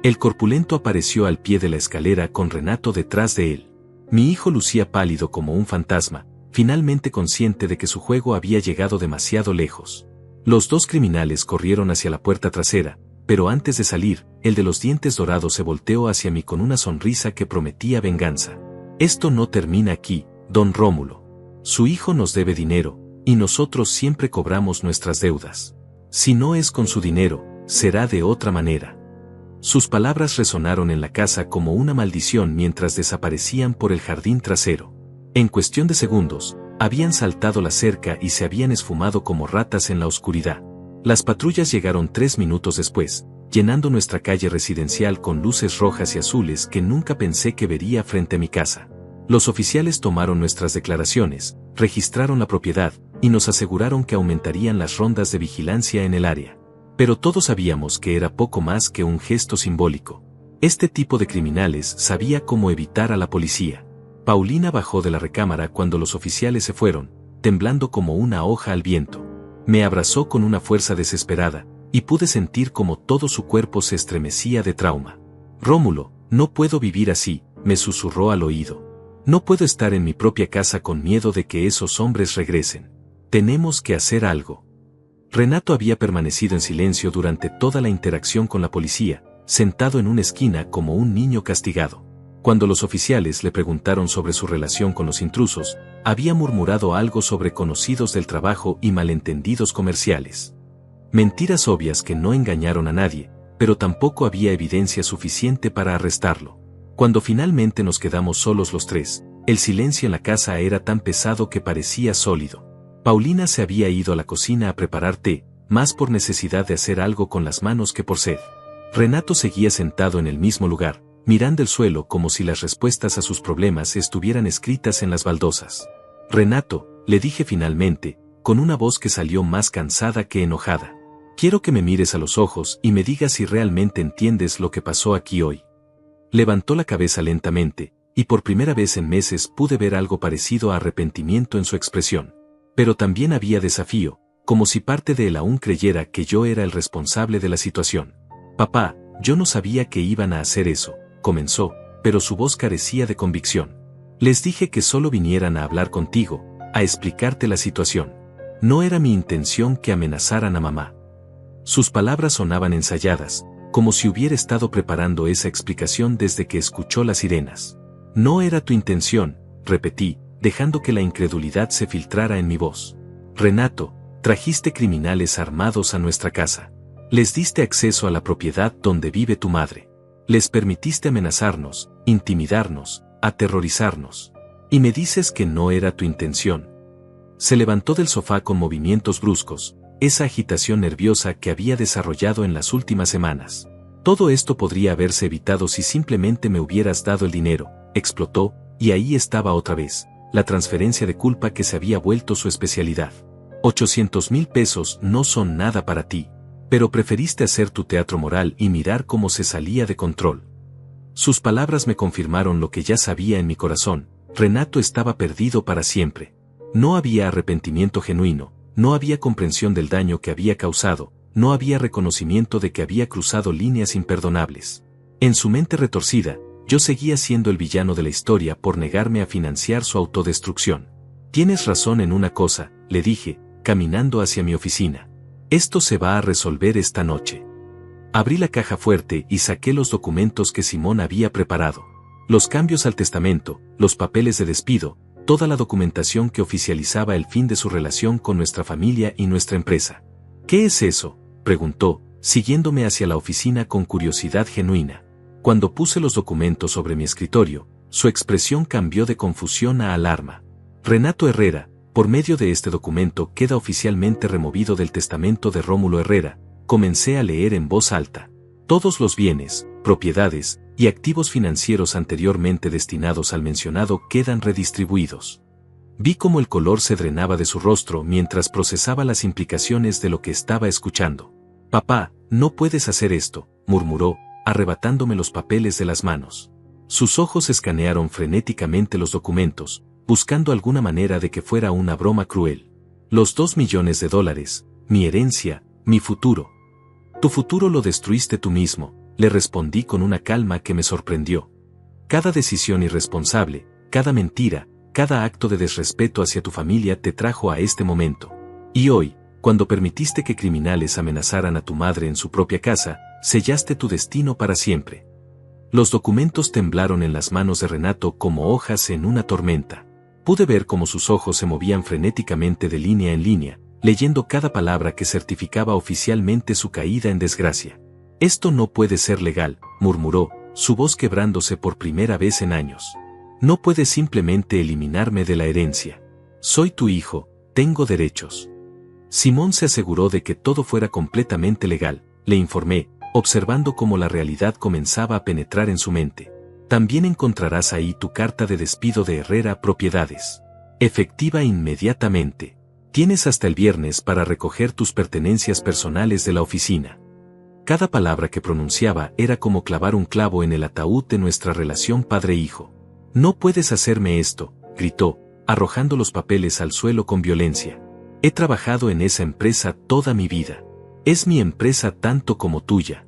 El corpulento apareció al pie de la escalera con Renato detrás de él. Mi hijo lucía pálido como un fantasma, finalmente consciente de que su juego había llegado demasiado lejos. Los dos criminales corrieron hacia la puerta trasera, pero antes de salir, el de los dientes dorados se volteó hacia mí con una sonrisa que prometía venganza. Esto no termina aquí, don Rómulo. Su hijo nos debe dinero, y nosotros siempre cobramos nuestras deudas. Si no es con su dinero, será de otra manera. Sus palabras resonaron en la casa como una maldición mientras desaparecían por el jardín trasero. En cuestión de segundos, habían saltado la cerca y se habían esfumado como ratas en la oscuridad. Las patrullas llegaron 3 minutos después, llenando nuestra calle residencial con luces rojas y azules que nunca pensé que vería frente a mi casa. Los oficiales tomaron nuestras declaraciones, registraron la propiedad, y nos aseguraron que aumentarían las rondas de vigilancia en el área. Pero todos sabíamos que era poco más que un gesto simbólico. Este tipo de criminales sabía cómo evitar a la policía. Paulina bajó de la recámara cuando los oficiales se fueron, temblando como una hoja al viento. Me abrazó con una fuerza desesperada, y pude sentir como todo su cuerpo se estremecía de trauma. Rómulo, no puedo vivir así, me susurró al oído. No puedo estar en mi propia casa con miedo de que esos hombres regresen. Tenemos que hacer algo. Renato había permanecido en silencio durante toda la interacción con la policía, sentado en una esquina como un niño castigado. Cuando los oficiales le preguntaron sobre su relación con los intrusos, había murmurado algo sobre conocidos del trabajo y malentendidos comerciales. Mentiras obvias que no engañaron a nadie, pero tampoco había evidencia suficiente para arrestarlo. Cuando finalmente nos quedamos solos los tres, el silencio en la casa era tan pesado que parecía sólido. Paulina se había ido a la cocina a preparar té, más por necesidad de hacer algo con las manos que por sed. Renato seguía sentado en el mismo lugar, mirando el suelo como si las respuestas a sus problemas estuvieran escritas en las baldosas. Renato, le dije finalmente, con una voz que salió más cansada que enojada. Quiero que me mires a los ojos y me digas si realmente entiendes lo que pasó aquí hoy. Levantó la cabeza lentamente, y por primera vez en meses pude ver algo parecido a arrepentimiento en su expresión. Pero también había desafío, como si parte de él aún creyera que yo era el responsable de la situación. Papá, yo no sabía que iban a hacer eso, comenzó, pero su voz carecía de convicción. Les dije que solo vinieran a hablar contigo, a explicarte la situación. No era mi intención que amenazaran a mamá. Sus palabras sonaban ensayadas, como si hubiera estado preparando esa explicación desde que escuchó las sirenas. No era tu intención, repetí, dejando que la incredulidad se filtrara en mi voz. Renato, trajiste criminales armados a nuestra casa. Les diste acceso a la propiedad donde vive tu madre. Les permitiste amenazarnos, intimidarnos, aterrorizarnos. Y me dices que no era tu intención. Se levantó del sofá con movimientos bruscos, esa agitación nerviosa que había desarrollado en las últimas semanas. Todo esto podría haberse evitado si simplemente me hubieras dado el dinero, explotó, y ahí estaba otra vez, la transferencia de culpa que se había vuelto su especialidad. 800,000 pesos no son nada para ti, pero preferiste hacer tu teatro moral y mirar cómo se salía de control. Sus palabras me confirmaron lo que ya sabía en mi corazón, Renato estaba perdido para siempre. No había arrepentimiento genuino, no había comprensión del daño que había causado, no había reconocimiento de que había cruzado líneas imperdonables. En su mente retorcida, yo seguía siendo el villano de la historia por negarme a financiar su autodestrucción. Tienes razón en una cosa, le dije, caminando hacia mi oficina. Esto se va a resolver esta noche. Abrí la caja fuerte y saqué los documentos que Simón había preparado. Los cambios al testamento, los papeles de despido, toda la documentación que oficializaba el fin de su relación con nuestra familia y nuestra empresa. ¿Qué es eso?, preguntó, siguiéndome hacia la oficina con curiosidad genuina. Cuando puse los documentos sobre mi escritorio, su expresión cambió de confusión a alarma. Renato Herrera, por medio de este documento queda oficialmente removido del testamento de Rómulo Herrera. Comencé a leer en voz alta. Todos los bienes, propiedades y activos financieros anteriormente destinados al mencionado quedan redistribuidos. Vi cómo el color se drenaba de su rostro mientras procesaba las implicaciones de lo que estaba escuchando. Papá, no puedes hacer esto, murmuró, arrebatándome los papeles de las manos. Sus ojos escanearon frenéticamente los documentos, buscando alguna manera de que fuera una broma cruel. Los $2 millones, mi herencia, mi futuro. Tu futuro lo destruiste tú mismo, le respondí con una calma que me sorprendió. Cada decisión irresponsable, cada mentira, cada acto de desrespeto hacia tu familia te trajo a este momento. Y hoy, cuando permitiste que criminales amenazaran a tu madre en su propia casa, sellaste tu destino para siempre. Los documentos temblaron en las manos de Renato como hojas en una tormenta. Pude ver cómo sus ojos se movían frenéticamente de línea en línea, leyendo cada palabra que certificaba oficialmente su caída en desgracia. «Esto no puede ser legal», murmuró, su voz quebrándose por primera vez en años. «No puedes simplemente eliminarme de la herencia. Soy tu hijo, tengo derechos». Simón se aseguró de que todo fuera completamente legal, le informé, observando cómo la realidad comenzaba a penetrar en su mente. «También encontrarás ahí tu carta de despido de Herrera Propiedades. Efectiva inmediatamente. Tienes hasta el viernes para recoger tus pertenencias personales de la oficina». Cada palabra que pronunciaba era como clavar un clavo en el ataúd de nuestra relación padre-hijo. «No puedes hacerme esto», gritó, arrojando los papeles al suelo con violencia. «He trabajado en esa empresa toda mi vida. Es mi empresa tanto como tuya».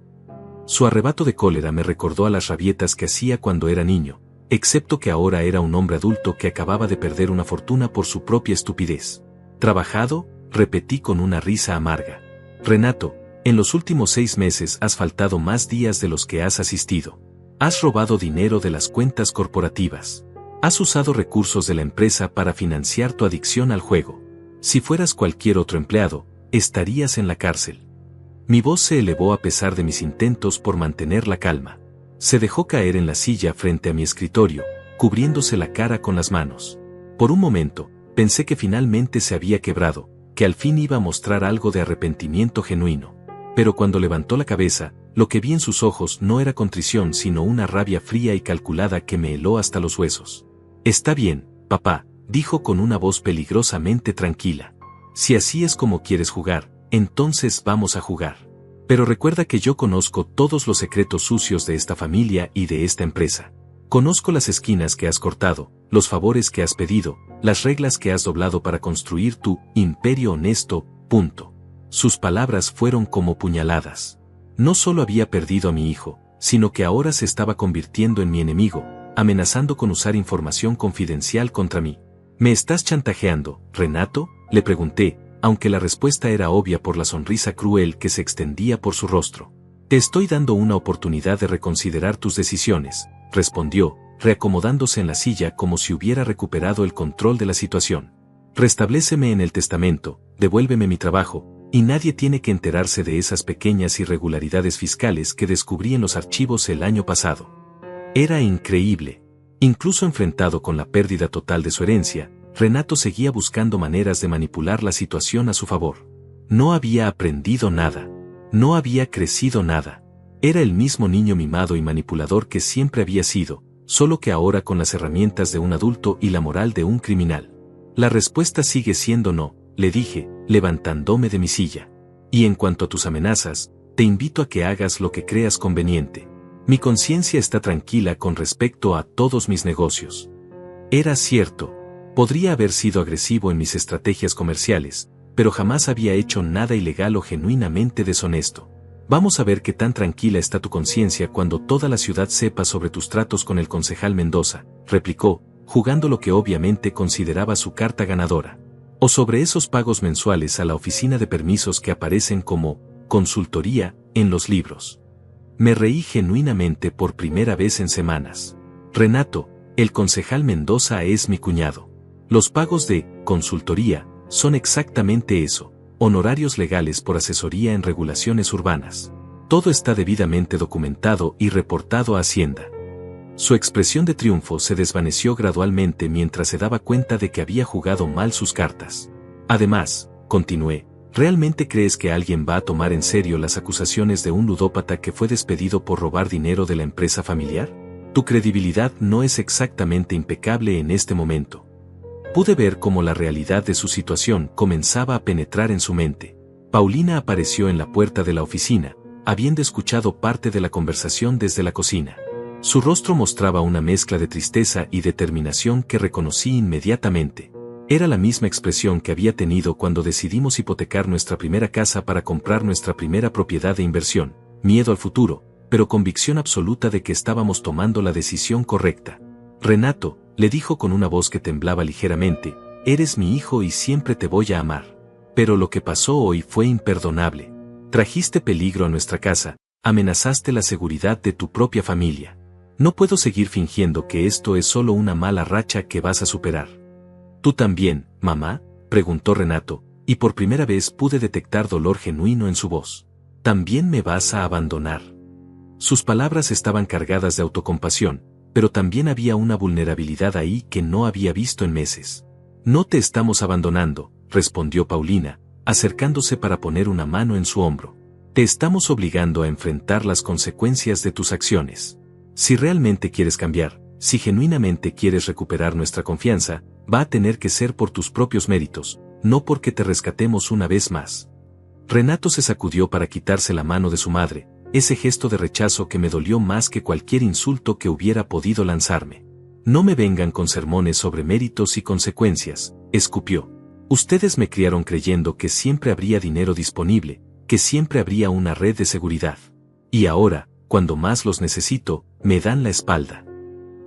Su arrebato de cólera me recordó a las rabietas que hacía cuando era niño, excepto que ahora era un hombre adulto que acababa de perder una fortuna por su propia estupidez. «¿Trabajado?», repetí con una risa amarga. «Renato, en los últimos 6 meses has faltado más días de los que has asistido. Has robado dinero de las cuentas corporativas. Has usado recursos de la empresa para financiar tu adicción al juego. Si fueras cualquier otro empleado, estarías en la cárcel». Mi voz se elevó a pesar de mis intentos por mantener la calma. Se dejó caer en la silla frente a mi escritorio, cubriéndose la cara con las manos. Por un momento, pensé que finalmente se había quebrado, que al fin iba a mostrar algo de arrepentimiento genuino. Pero cuando levantó la cabeza, lo que vi en sus ojos no era contrición sino una rabia fría y calculada que me heló hasta los huesos. «Está bien, papá», dijo con una voz peligrosamente tranquila. «Si así es como quieres jugar, entonces vamos a jugar. Pero recuerda que yo conozco todos los secretos sucios de esta familia y de esta empresa. Conozco las esquinas que has cortado, los favores que has pedido, las reglas que has doblado para construir tu imperio honesto, punto». Sus palabras fueron como puñaladas. No solo había perdido a mi hijo, sino que ahora se estaba convirtiendo en mi enemigo, amenazando con usar información confidencial contra mí. «¿Me estás chantajeando, Renato?», le pregunté, aunque la respuesta era obvia por la sonrisa cruel que se extendía por su rostro. «Te estoy dando una oportunidad de reconsiderar tus decisiones», respondió, reacomodándose en la silla como si hubiera recuperado el control de la situación. «Restabléceme en el testamento, devuélveme mi trabajo, y nadie tiene que enterarse de esas pequeñas irregularidades fiscales que descubrí en los archivos el año pasado». Era increíble. Incluso enfrentado con la pérdida total de su herencia, Renato seguía buscando maneras de manipular la situación a su favor. No había aprendido nada. No había crecido nada. Era el mismo niño mimado y manipulador que siempre había sido, solo que ahora con las herramientas de un adulto y la moral de un criminal. «La respuesta sigue siendo no», le dije, levantándome de mi silla. «Y en cuanto a tus amenazas, te invito a que hagas lo que creas conveniente. Mi conciencia está tranquila con respecto a todos mis negocios». Era cierto. Podría haber sido agresivo en mis estrategias comerciales, pero jamás había hecho nada ilegal o genuinamente deshonesto. «Vamos a ver qué tan tranquila está tu conciencia cuando toda la ciudad sepa sobre tus tratos con el concejal Mendoza», replicó, jugando lo que obviamente consideraba su carta ganadora. «O sobre esos pagos mensuales a la oficina de permisos que aparecen como consultoría en los libros». Me reí genuinamente por primera vez en semanas. «Renato, el concejal Mendoza es mi cuñado. Los pagos de consultoría son exactamente eso, honorarios legales por asesoría en regulaciones urbanas. Todo está debidamente documentado y reportado a Hacienda». Su expresión de triunfo se desvaneció gradualmente mientras se daba cuenta de que había jugado mal sus cartas. «Además», continué, ¿realmente crees que alguien va a tomar en serio las acusaciones de un ludópata que fue despedido por robar dinero de la empresa familiar? Tu credibilidad no es exactamente impecable en este momento». Pude ver cómo la realidad de su situación comenzaba a penetrar en su mente. Paulina apareció en la puerta de la oficina, habiendo escuchado parte de la conversación desde la cocina. Su rostro mostraba una mezcla de tristeza y determinación que reconocí inmediatamente. Era la misma expresión que había tenido cuando decidimos hipotecar nuestra primera casa para comprar nuestra primera propiedad de inversión: miedo al futuro, pero convicción absoluta de que estábamos tomando la decisión correcta. «Renato», le dijo con una voz que temblaba ligeramente, «eres mi hijo y siempre te voy a amar. Pero lo que pasó hoy fue imperdonable. Trajiste peligro a nuestra casa, amenazaste la seguridad de tu propia familia. No puedo seguir fingiendo que esto es solo una mala racha que vas a superar. ¿Tú también, mamá?, preguntó Renato, y por primera vez pude detectar dolor genuino en su voz. ¿También me vas a abandonar? Sus palabras estaban cargadas de autocompasión, pero también había una vulnerabilidad ahí que no había visto en meses. No te estamos abandonando, respondió Paulina, acercándose para poner una mano en su hombro. Te estamos obligando a enfrentar las consecuencias de tus acciones. Si realmente quieres cambiar, si genuinamente quieres recuperar nuestra confianza, va a tener que ser por tus propios méritos, no porque te rescatemos una vez más. Renato se sacudió para quitarse la mano de su madre, ese gesto de rechazo que me dolió más que cualquier insulto que hubiera podido lanzarme. No me vengan con sermones sobre méritos y consecuencias, escupió. Ustedes me criaron creyendo que siempre habría dinero disponible, que siempre habría una red de seguridad. Y ahora, cuando más los necesito, me dan la espalda.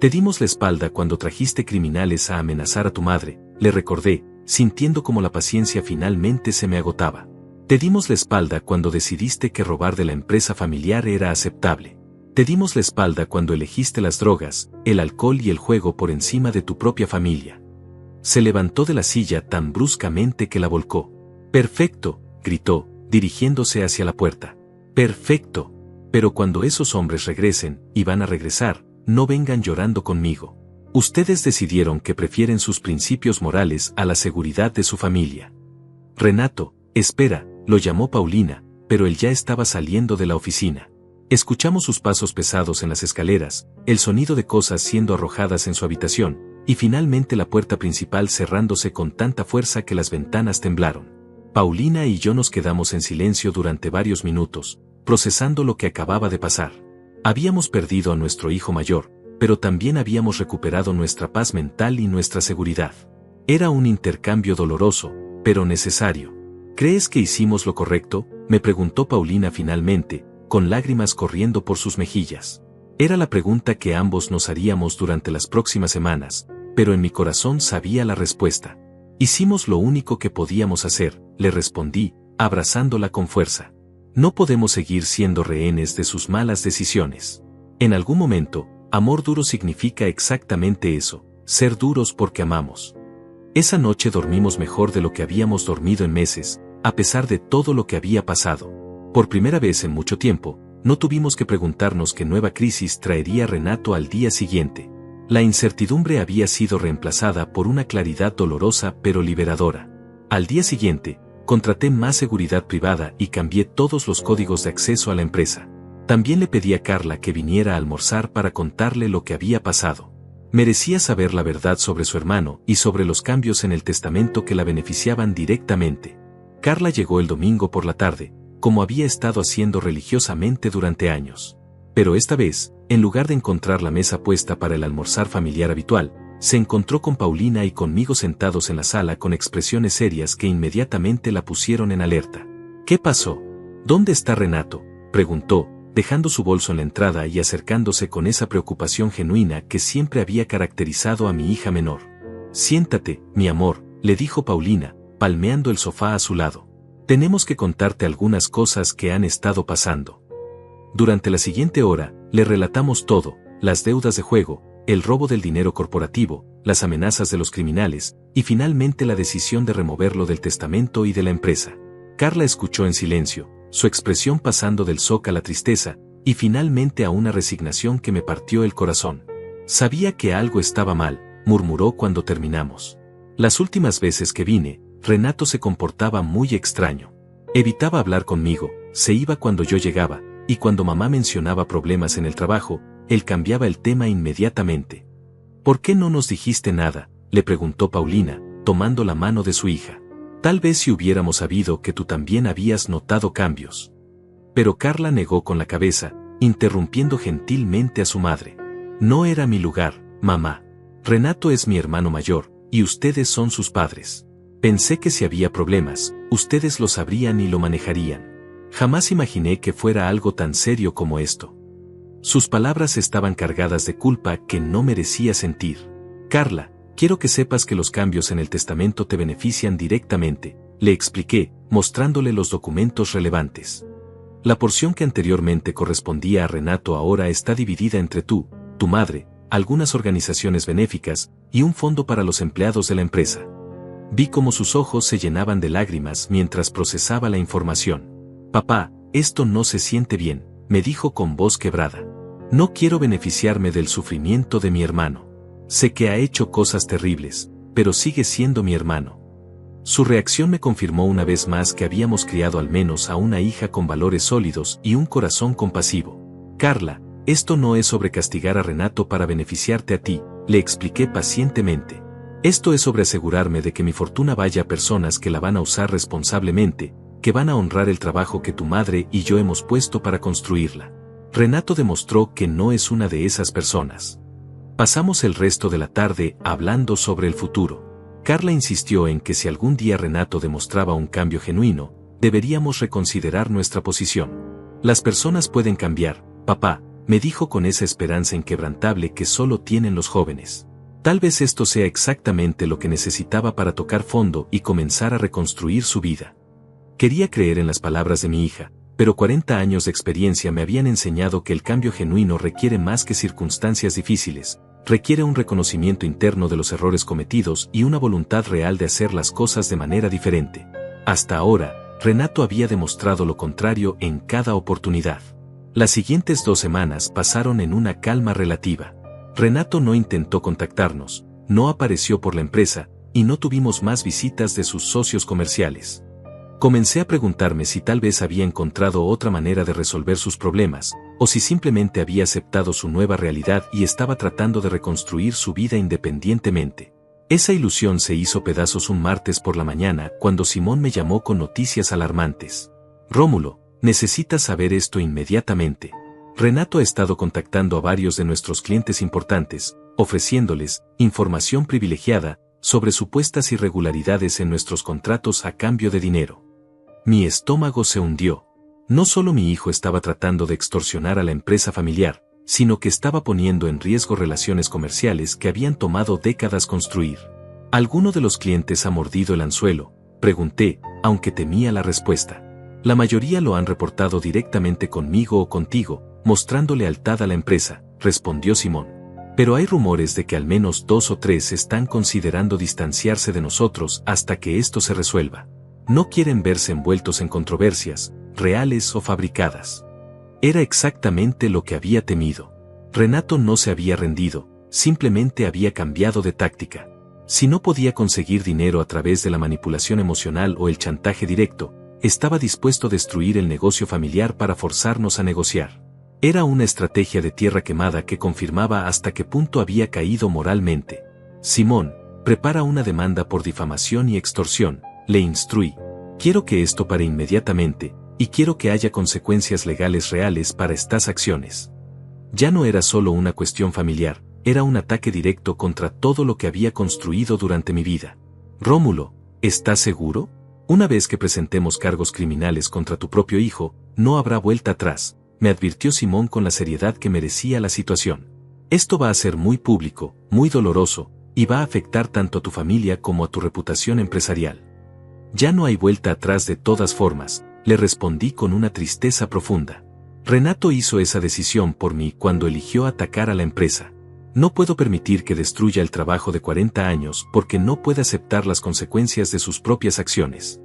Te dimos la espalda cuando trajiste criminales a amenazar a tu madre, le recordé, sintiendo como la paciencia finalmente se me agotaba. Te dimos la espalda cuando decidiste que robar de la empresa familiar era aceptable. Te dimos la espalda cuando elegiste las drogas, el alcohol y el juego por encima de tu propia familia. Se levantó de la silla tan bruscamente que la volcó. Perfecto, gritó, dirigiéndose hacia la puerta. Perfecto. Pero cuando esos hombres regresen, y van a regresar, no vengan llorando conmigo. Ustedes decidieron que prefieren sus principios morales a la seguridad de su familia. Renato, espera, lo llamó Paulina, pero él ya estaba saliendo de la oficina. Escuchamos sus pasos pesados en las escaleras, el sonido de cosas siendo arrojadas en su habitación, y finalmente la puerta principal cerrándose con tanta fuerza que las ventanas temblaron. Paulina y yo nos quedamos en silencio durante varios minutos, procesando lo que acababa de pasar. Habíamos perdido a nuestro hijo mayor, pero también habíamos recuperado nuestra paz mental y nuestra seguridad. Era un intercambio doloroso, pero necesario. ¿Crees que hicimos lo correcto?, me preguntó Paulina finalmente, con lágrimas corriendo por sus mejillas. Era la pregunta que ambos nos haríamos durante las próximas semanas, pero en mi corazón sabía la respuesta. Hicimos lo único que podíamos hacer, le respondí, abrazándola con fuerza. No podemos seguir siendo rehenes de sus malas decisiones. En algún momento, amor duro significa exactamente eso, ser duros porque amamos. Esa noche dormimos mejor de lo que habíamos dormido en meses, a pesar de todo lo que había pasado. Por primera vez en mucho tiempo, no tuvimos que preguntarnos qué nueva crisis traería Renato al día siguiente. La incertidumbre había sido reemplazada por una claridad dolorosa pero liberadora. Al día siguiente, contraté más seguridad privada y cambié todos los códigos de acceso a la empresa. También le pedí a Carla que viniera a almorzar para contarle lo que había pasado. Merecía saber la verdad sobre su hermano y sobre los cambios en el testamento que la beneficiaban directamente. Carla llegó el domingo por la tarde, como había estado haciendo religiosamente durante años. Pero esta vez, en lugar de encontrar la mesa puesta para el almorzar familiar habitual, se encontró con Paulina y conmigo sentados en la sala con expresiones serias que inmediatamente la pusieron en alerta. ¿Qué pasó? ¿Dónde está Renato?, preguntó, dejando su bolso en la entrada y acercándose con esa preocupación genuina que siempre había caracterizado a mi hija menor. Siéntate, mi amor, le dijo Paulina, palmeando el sofá a su lado. Tenemos que contarte algunas cosas que han estado pasando. Durante la siguiente hora, le relatamos todo, las deudas de juego, el robo del dinero corporativo, las amenazas de los criminales, y finalmente la decisión de removerlo del testamento y de la empresa. Carla escuchó en silencio, su expresión pasando del shock a la tristeza, y finalmente a una resignación que me partió el corazón. Sabía que algo estaba mal, murmuró cuando terminamos. Las últimas veces que vine, Renato se comportaba muy extraño. Evitaba hablar conmigo, se iba cuando yo llegaba, y cuando mamá mencionaba problemas en el trabajo, él cambiaba el tema inmediatamente. ¿Por qué no nos dijiste nada?, le preguntó Paulina, tomando la mano de su hija. Tal vez si hubiéramos sabido que tú también habías notado cambios. Pero Carla negó con la cabeza, interrumpiendo gentilmente a su madre. No era mi lugar, mamá. Renato es mi hermano mayor, y ustedes son sus padres. Pensé que si había problemas, ustedes lo sabrían y lo manejarían. Jamás imaginé que fuera algo tan serio como esto. Sus palabras estaban cargadas de culpa que no merecía sentir. Carla, quiero que sepas que los cambios en el testamento te benefician directamente, le expliqué, mostrándole los documentos relevantes. La porción que anteriormente correspondía a Renato ahora está dividida entre tú, tu madre, algunas organizaciones benéficas y un fondo para los empleados de la empresa. Vi cómo sus ojos se llenaban de lágrimas mientras procesaba la información. Papá, esto no se siente bien, me dijo con voz quebrada. No quiero beneficiarme del sufrimiento de mi hermano. Sé que ha hecho cosas terribles, pero sigue siendo mi hermano. Su reacción me confirmó una vez más que habíamos criado al menos a una hija con valores sólidos y un corazón compasivo. Carla, esto no es sobre castigar a Renato para beneficiarte a ti, le expliqué pacientemente. Esto es sobre asegurarme de que mi fortuna vaya a personas que la van a usar responsablemente, que van a honrar el trabajo que tu madre y yo hemos puesto para construirla. Renato demostró que no es una de esas personas. Pasamos el resto de la tarde hablando sobre el futuro. Carla insistió en que si algún día Renato demostraba un cambio genuino, deberíamos reconsiderar nuestra posición. Las personas pueden cambiar, papá, me dijo con esa esperanza inquebrantable que solo tienen los jóvenes. Tal vez esto sea exactamente lo que necesitaba para tocar fondo y comenzar a reconstruir su vida. Quería creer en las palabras de mi hija, pero 40 años de experiencia me habían enseñado que el cambio genuino requiere más que circunstancias difíciles, requiere un reconocimiento interno de los errores cometidos y una voluntad real de hacer las cosas de manera diferente. Hasta ahora, Renato había demostrado lo contrario en cada oportunidad. Las siguientes 2 semanas pasaron en una calma relativa. Renato no intentó contactarnos, no apareció por la empresa, y no tuvimos más visitas de sus socios comerciales. Comencé a preguntarme si tal vez había encontrado otra manera de resolver sus problemas, o si simplemente había aceptado su nueva realidad y estaba tratando de reconstruir su vida independientemente. Esa ilusión se hizo pedazos un martes por la mañana cuando Simón me llamó con noticias alarmantes. Rómulo, necesitas saber esto inmediatamente. Renato ha estado contactando a varios de nuestros clientes importantes, ofreciéndoles información privilegiada sobre supuestas irregularidades en nuestros contratos a cambio de dinero. Mi estómago se hundió. No solo mi hijo estaba tratando de extorsionar a la empresa familiar, sino que estaba poniendo en riesgo relaciones comerciales que habían tomado décadas construir. ¿Alguno de los clientes ha mordido el anzuelo?, pregunté, aunque temía la respuesta. La mayoría lo han reportado directamente conmigo o contigo, mostrando lealtad a la empresa, respondió Simón. Pero hay rumores de que al menos 2 o 3 están considerando distanciarse de nosotros hasta que esto se resuelva. No quieren verse envueltos en controversias, reales o fabricadas. Era exactamente lo que había temido. Renato no se había rendido, simplemente había cambiado de táctica. Si no podía conseguir dinero a través de la manipulación emocional o el chantaje directo, estaba dispuesto a destruir el negocio familiar para forzarnos a negociar. Era una estrategia de tierra quemada que confirmaba hasta qué punto había caído moralmente. Simón, prepara una demanda por difamación y extorsión, le instruí. Quiero que esto pare inmediatamente, y quiero que haya consecuencias legales reales para estas acciones. Ya no era solo una cuestión familiar, era un ataque directo contra todo lo que había construido durante mi vida. Rómulo, ¿estás seguro? Una vez que presentemos cargos criminales contra tu propio hijo, no habrá vuelta atrás, me advirtió Simón con la seriedad que merecía la situación. Esto va a ser muy público, muy doloroso, y va a afectar tanto a tu familia como a tu reputación empresarial. Ya no hay vuelta atrás de todas formas, le respondí con una tristeza profunda. Renato hizo esa decisión por mí cuando eligió atacar a la empresa. No puedo permitir que destruya el trabajo de 40 años porque no puede aceptar las consecuencias de sus propias acciones.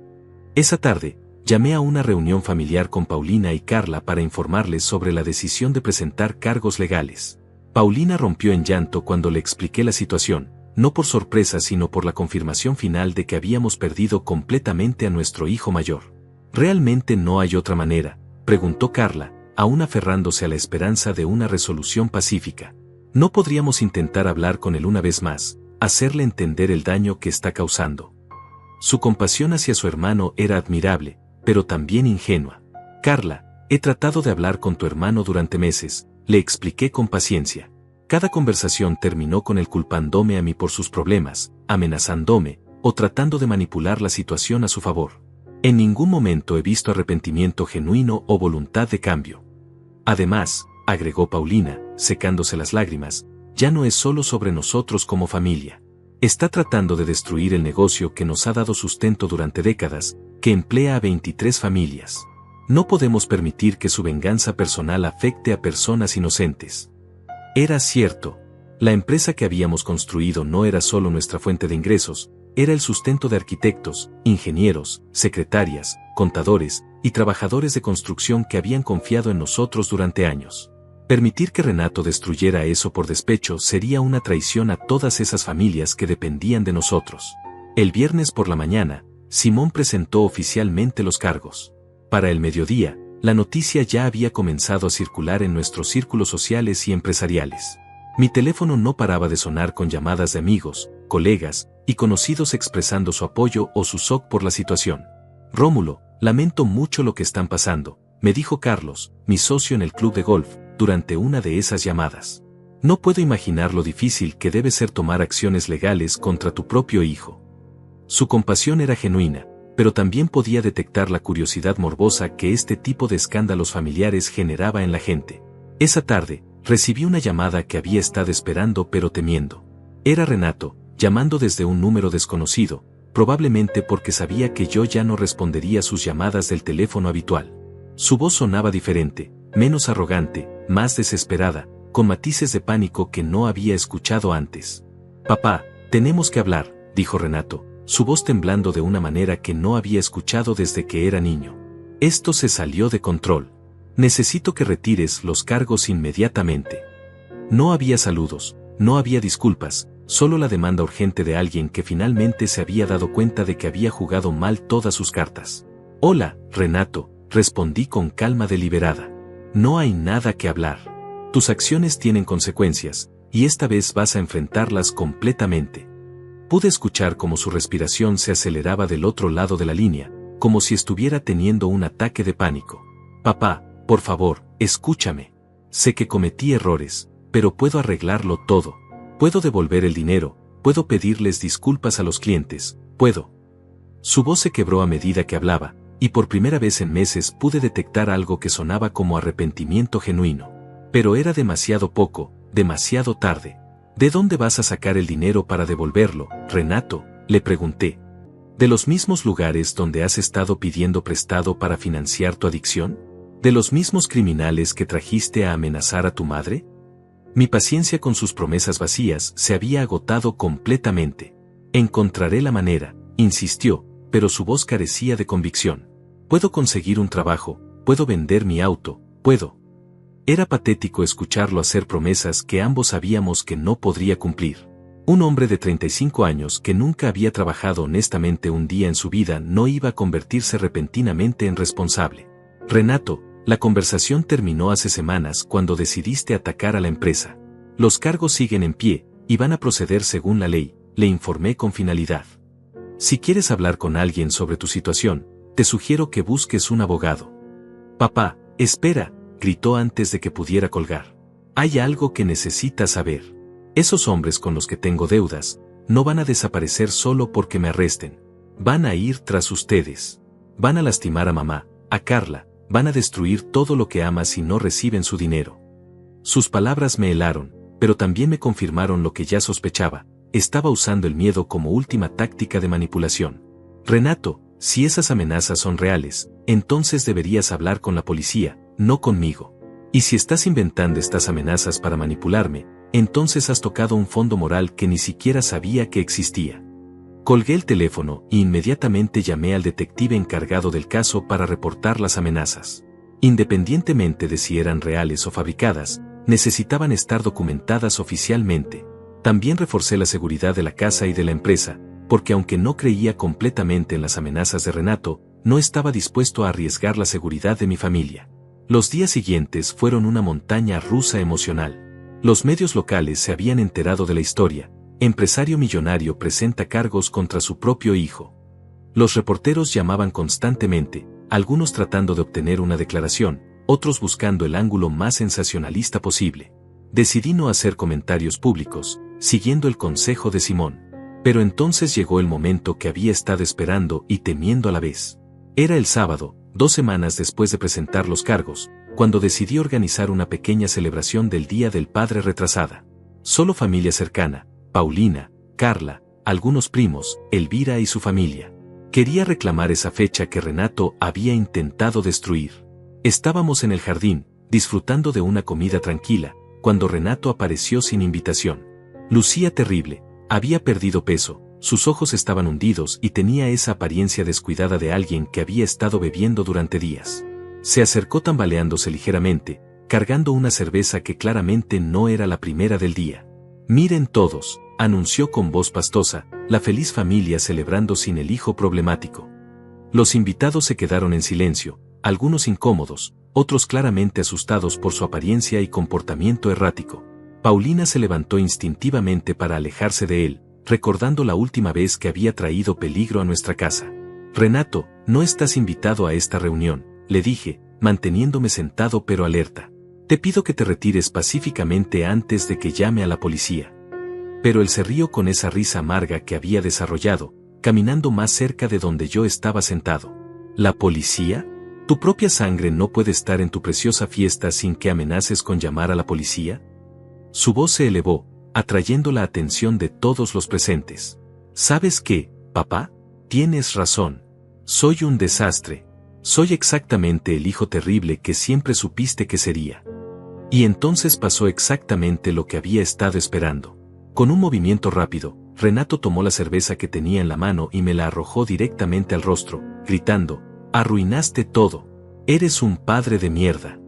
Esa tarde, llamé a una reunión familiar con Paulina y Carla para informarles sobre la decisión de presentar cargos legales. Paulina rompió en llanto cuando le expliqué la situación, no por sorpresa sino por la confirmación final de que habíamos perdido completamente a nuestro hijo mayor. ¿Realmente no hay otra manera?, preguntó Carla, aún aferrándose a la esperanza de una resolución pacífica. ¿No podríamos intentar hablar con él una vez más, hacerle entender el daño que está causando? Su compasión hacia su hermano era admirable, pero también ingenua. Carla, he tratado de hablar con tu hermano durante meses, le expliqué con paciencia. Cada conversación terminó con él culpándome a mí por sus problemas, amenazándome, o tratando de manipular la situación a su favor. En ningún momento he visto arrepentimiento genuino o voluntad de cambio. Además, agregó Paulina, secándose las lágrimas, ya no es solo sobre nosotros como familia. Está tratando de destruir el negocio que nos ha dado sustento durante décadas, que emplea a 23 familias. No podemos permitir que su venganza personal afecte a personas inocentes. Era cierto. La empresa que habíamos construido no era solo nuestra fuente de ingresos, era el sustento de arquitectos, ingenieros, secretarias, contadores y trabajadores de construcción que habían confiado en nosotros durante años. Permitir que Renato destruyera eso por despecho sería una traición a todas esas familias que dependían de nosotros. El viernes por la mañana, Simón presentó oficialmente los cargos. Para el mediodía, la noticia ya había comenzado a circular en nuestros círculos sociales y empresariales. Mi teléfono no paraba de sonar con llamadas de amigos, colegas y conocidos expresando su apoyo o su shock por la situación. Rómulo, lamento mucho lo que están pasando, me dijo Carlos, mi socio en el club de golf, durante una de esas llamadas. No puedo imaginar lo difícil que debe ser tomar acciones legales contra tu propio hijo. Su compasión era genuina, pero también podía detectar la curiosidad morbosa que este tipo de escándalos familiares generaba en la gente. Esa tarde, recibí una llamada que había estado esperando pero temiendo. Era Renato, llamando desde un número desconocido, probablemente porque sabía que yo ya no respondería sus llamadas del teléfono habitual. Su voz sonaba diferente, menos arrogante, más desesperada, con matices de pánico que no había escuchado antes. «Papá, tenemos que hablar», dijo Renato, su voz temblando de una manera que no había escuchado desde que era niño. «Esto se salió de control. Necesito que retires los cargos inmediatamente». No había saludos, no había disculpas, solo la demanda urgente de alguien que finalmente se había dado cuenta de que había jugado mal todas sus cartas. «Hola, Renato», respondí con calma deliberada. «No hay nada que hablar. Tus acciones tienen consecuencias, y esta vez vas a enfrentarlas completamente». Pude escuchar cómo su respiración se aceleraba del otro lado de la línea, como si estuviera teniendo un ataque de pánico. «Papá, por favor, escúchame. Sé que cometí errores, pero puedo arreglarlo todo. Puedo devolver el dinero, puedo pedirles disculpas a los clientes, puedo». Su voz se quebró a medida que hablaba, y por primera vez en meses pude detectar algo que sonaba como arrepentimiento genuino. Pero era demasiado poco, demasiado tarde. «¿De dónde vas a sacar el dinero para devolverlo, Renato?», le pregunté. «¿De los mismos lugares donde has estado pidiendo prestado para financiar tu adicción? ¿De los mismos criminales que trajiste a amenazar a tu madre?». Mi paciencia con sus promesas vacías se había agotado completamente. «Encontraré la manera», insistió, pero su voz carecía de convicción. «Puedo conseguir un trabajo, puedo vender mi auto, puedo». Era patético escucharlo hacer promesas que ambos sabíamos que no podría cumplir. Un hombre de 35 años que nunca había trabajado honestamente un día en su vida no iba a convertirse repentinamente en responsable. «Renato, la conversación terminó hace semanas cuando decidiste atacar a la empresa. Los cargos siguen en pie, y van a proceder según la ley», le informé con finalidad. «Si quieres hablar con alguien sobre tu situación, te sugiero que busques un abogado». «Papá, espera», gritó antes de que pudiera colgar. «Hay algo que necesitas saber. Esos hombres con los que tengo deudas, no van a desaparecer solo porque me arresten. Van a ir tras ustedes. Van a lastimar a mamá, a Carla, van a destruir todo lo que amas si no reciben su dinero». Sus palabras me helaron, pero también me confirmaron lo que ya sospechaba. Estaba usando el miedo como última táctica de manipulación. «Renato, si esas amenazas son reales, entonces deberías hablar con la policía, no conmigo. Y si estás inventando estas amenazas para manipularme, entonces has tocado un fondo moral que ni siquiera sabía que existía». Colgué el teléfono e inmediatamente llamé al detective encargado del caso para reportar las amenazas. Independientemente de si eran reales o fabricadas, necesitaban estar documentadas oficialmente. También reforcé la seguridad de la casa y de la empresa, porque aunque no creía completamente en las amenazas de Renato, no estaba dispuesto a arriesgar la seguridad de mi familia. Los días siguientes fueron una montaña rusa emocional. Los medios locales se habían enterado de la historia. Empresario millonario presenta cargos contra su propio hijo. Los reporteros llamaban constantemente, algunos tratando de obtener una declaración, otros buscando el ángulo más sensacionalista posible. Decidí no hacer comentarios públicos, siguiendo el consejo de Simón. Pero entonces llegó el momento que había estado esperando y temiendo a la vez. Era el sábado, 2 semanas después de presentar los cargos, cuando decidí organizar una pequeña celebración del Día del Padre retrasada. Solo familia cercana, Paulina, Carla, algunos primos, Elvira y su familia. Quería reclamar esa fecha que Renato había intentado destruir. Estábamos en el jardín, disfrutando de una comida tranquila, cuando Renato apareció sin invitación. Lucía terrible, había perdido peso, sus ojos estaban hundidos y tenía esa apariencia descuidada de alguien que había estado bebiendo durante días. Se acercó tambaleándose ligeramente, cargando una cerveza que claramente no era la primera del día. «Miren todos», anunció con voz pastosa, la feliz familia celebrando sin el hijo problemático. Los invitados se quedaron en silencio, algunos incómodos, otros claramente asustados por su apariencia y comportamiento errático. Paulina se levantó instintivamente para alejarse de él, recordando la última vez que había traído peligro a nuestra casa. «Renato, no estás invitado a esta reunión», le dije, manteniéndome sentado pero alerta. «Te pido que te retires pacíficamente antes de que llame a la policía». Pero él se rió con esa risa amarga que había desarrollado, caminando más cerca de donde yo estaba sentado. «¿La policía? ¿Tu propia sangre no puede estar en tu preciosa fiesta sin que amenaces con llamar a la policía?». Su voz se elevó, atrayendo la atención de todos los presentes. «¿Sabes qué, papá? Tienes razón. Soy un desastre. Soy exactamente el hijo terrible que siempre supiste que sería». Y entonces pasó exactamente lo que había estado esperando. Con un movimiento rápido, Renato tomó la cerveza que tenía en la mano y me la arrojó directamente al rostro, gritando: «Arruinaste todo. Eres un padre de mierda».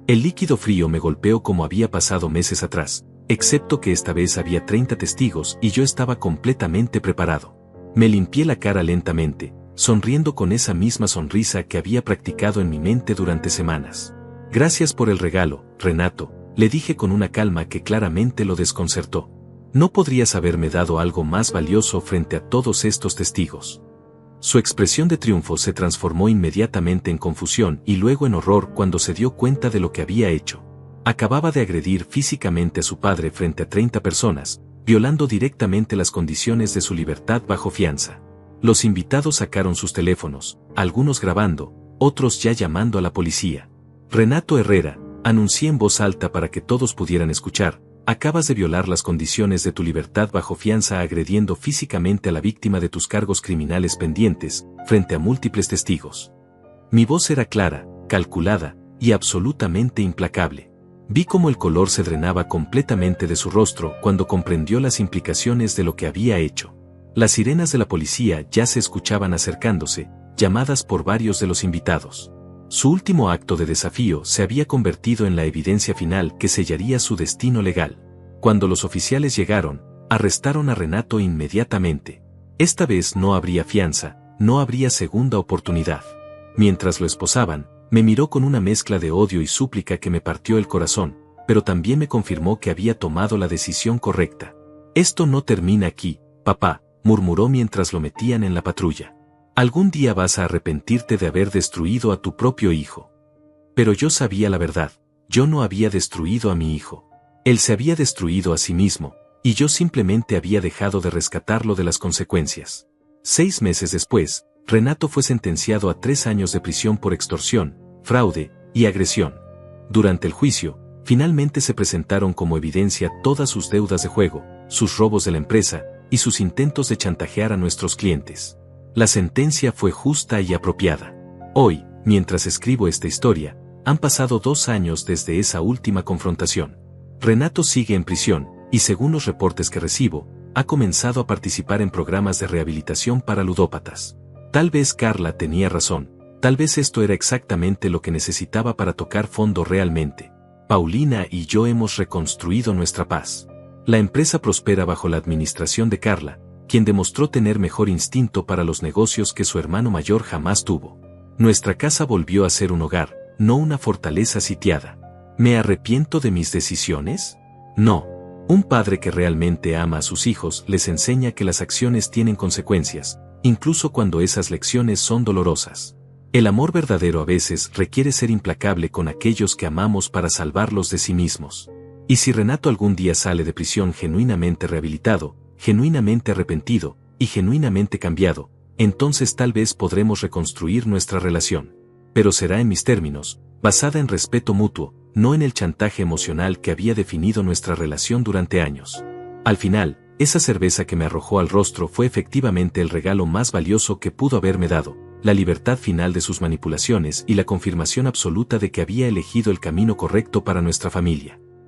El líquido frío me golpeó como había pasado meses atrás, excepto que esta vez había 30 testigos y yo estaba completamente preparado. Me limpié la cara lentamente, sonriendo con esa misma sonrisa que había practicado en mi mente durante semanas. «Gracias por el regalo, Renato», le dije con una calma que claramente lo desconcertó. «No podrías haberme dado algo más valioso frente a todos estos testigos». Su expresión de triunfo se transformó inmediatamente en confusión y luego en horror cuando se dio cuenta de lo que había hecho. Acababa de agredir físicamente a su padre frente a 30 personas, violando directamente las condiciones de su libertad bajo fianza. Los invitados sacaron sus teléfonos, algunos grabando, otros ya llamando a la policía. «Renato Herrera», anuncié en voz alta para que todos pudieran escuchar, «acabas de violar las condiciones de tu libertad bajo fianza agrediendo físicamente a la víctima de tus cargos criminales pendientes, frente a múltiples testigos». Mi voz era clara, calculada, y absolutamente implacable. Vi cómo el color se drenaba completamente de su rostro cuando comprendió las implicaciones de lo que había hecho. Las sirenas de la policía ya se escuchaban acercándose, llamadas por varios de los invitados. Su último acto de desafío se había convertido en la evidencia final que sellaría su destino legal. Cuando los oficiales llegaron, arrestaron a Renato inmediatamente. Esta vez no habría fianza, no habría segunda oportunidad. Mientras lo esposaban, me miró con una mezcla de odio y súplica que me partió el corazón, pero también me confirmó que había tomado la decisión correcta. «Esto no termina aquí, papá», murmuró mientras lo metían en la patrulla. «Algún día vas a arrepentirte de haber destruido a tu propio hijo». Pero yo sabía la verdad, yo no había destruido a mi hijo. Él se había destruido a sí mismo, y yo simplemente había dejado de rescatarlo de las consecuencias. 6 meses después, Renato fue sentenciado a 3 años de prisión por extorsión, fraude y agresión. Durante el juicio, finalmente se presentaron como evidencia todas sus deudas de juego, sus robos de la empresa, y sus intentos de chantajear a nuestros clientes. La sentencia fue justa y apropiada. Hoy, mientras escribo esta historia, han pasado 2 años desde esa última confrontación. Renato sigue en prisión, y según los reportes que recibo, ha comenzado a participar en programas de rehabilitación para ludópatas. Tal vez Carla tenía razón, tal vez esto era exactamente lo que necesitaba para tocar fondo realmente. Paulina y yo hemos reconstruido nuestra paz. La empresa prospera bajo la administración de Carla, quien demostró tener mejor instinto para los negocios que su hermano mayor jamás tuvo. Nuestra casa volvió a ser un hogar, no una fortaleza sitiada. ¿Me arrepiento de mis decisiones? No. Un padre que realmente ama a sus hijos les enseña que las acciones tienen consecuencias, incluso cuando esas lecciones son dolorosas. El amor verdadero a veces requiere ser implacable con aquellos que amamos para salvarlos de sí mismos. Y si Renato algún día sale de prisión genuinamente rehabilitado, genuinamente arrepentido, y genuinamente cambiado, entonces tal vez podremos reconstruir nuestra relación. Pero será en mis términos, basada en respeto mutuo, no en el chantaje emocional que había definido nuestra relación durante años. Al final, esa cerveza que me arrojó al rostro fue efectivamente el regalo más valioso que pudo haberme dado, la libertad final de sus manipulaciones y la confirmación absoluta de que había elegido el camino correcto para nuestra familia.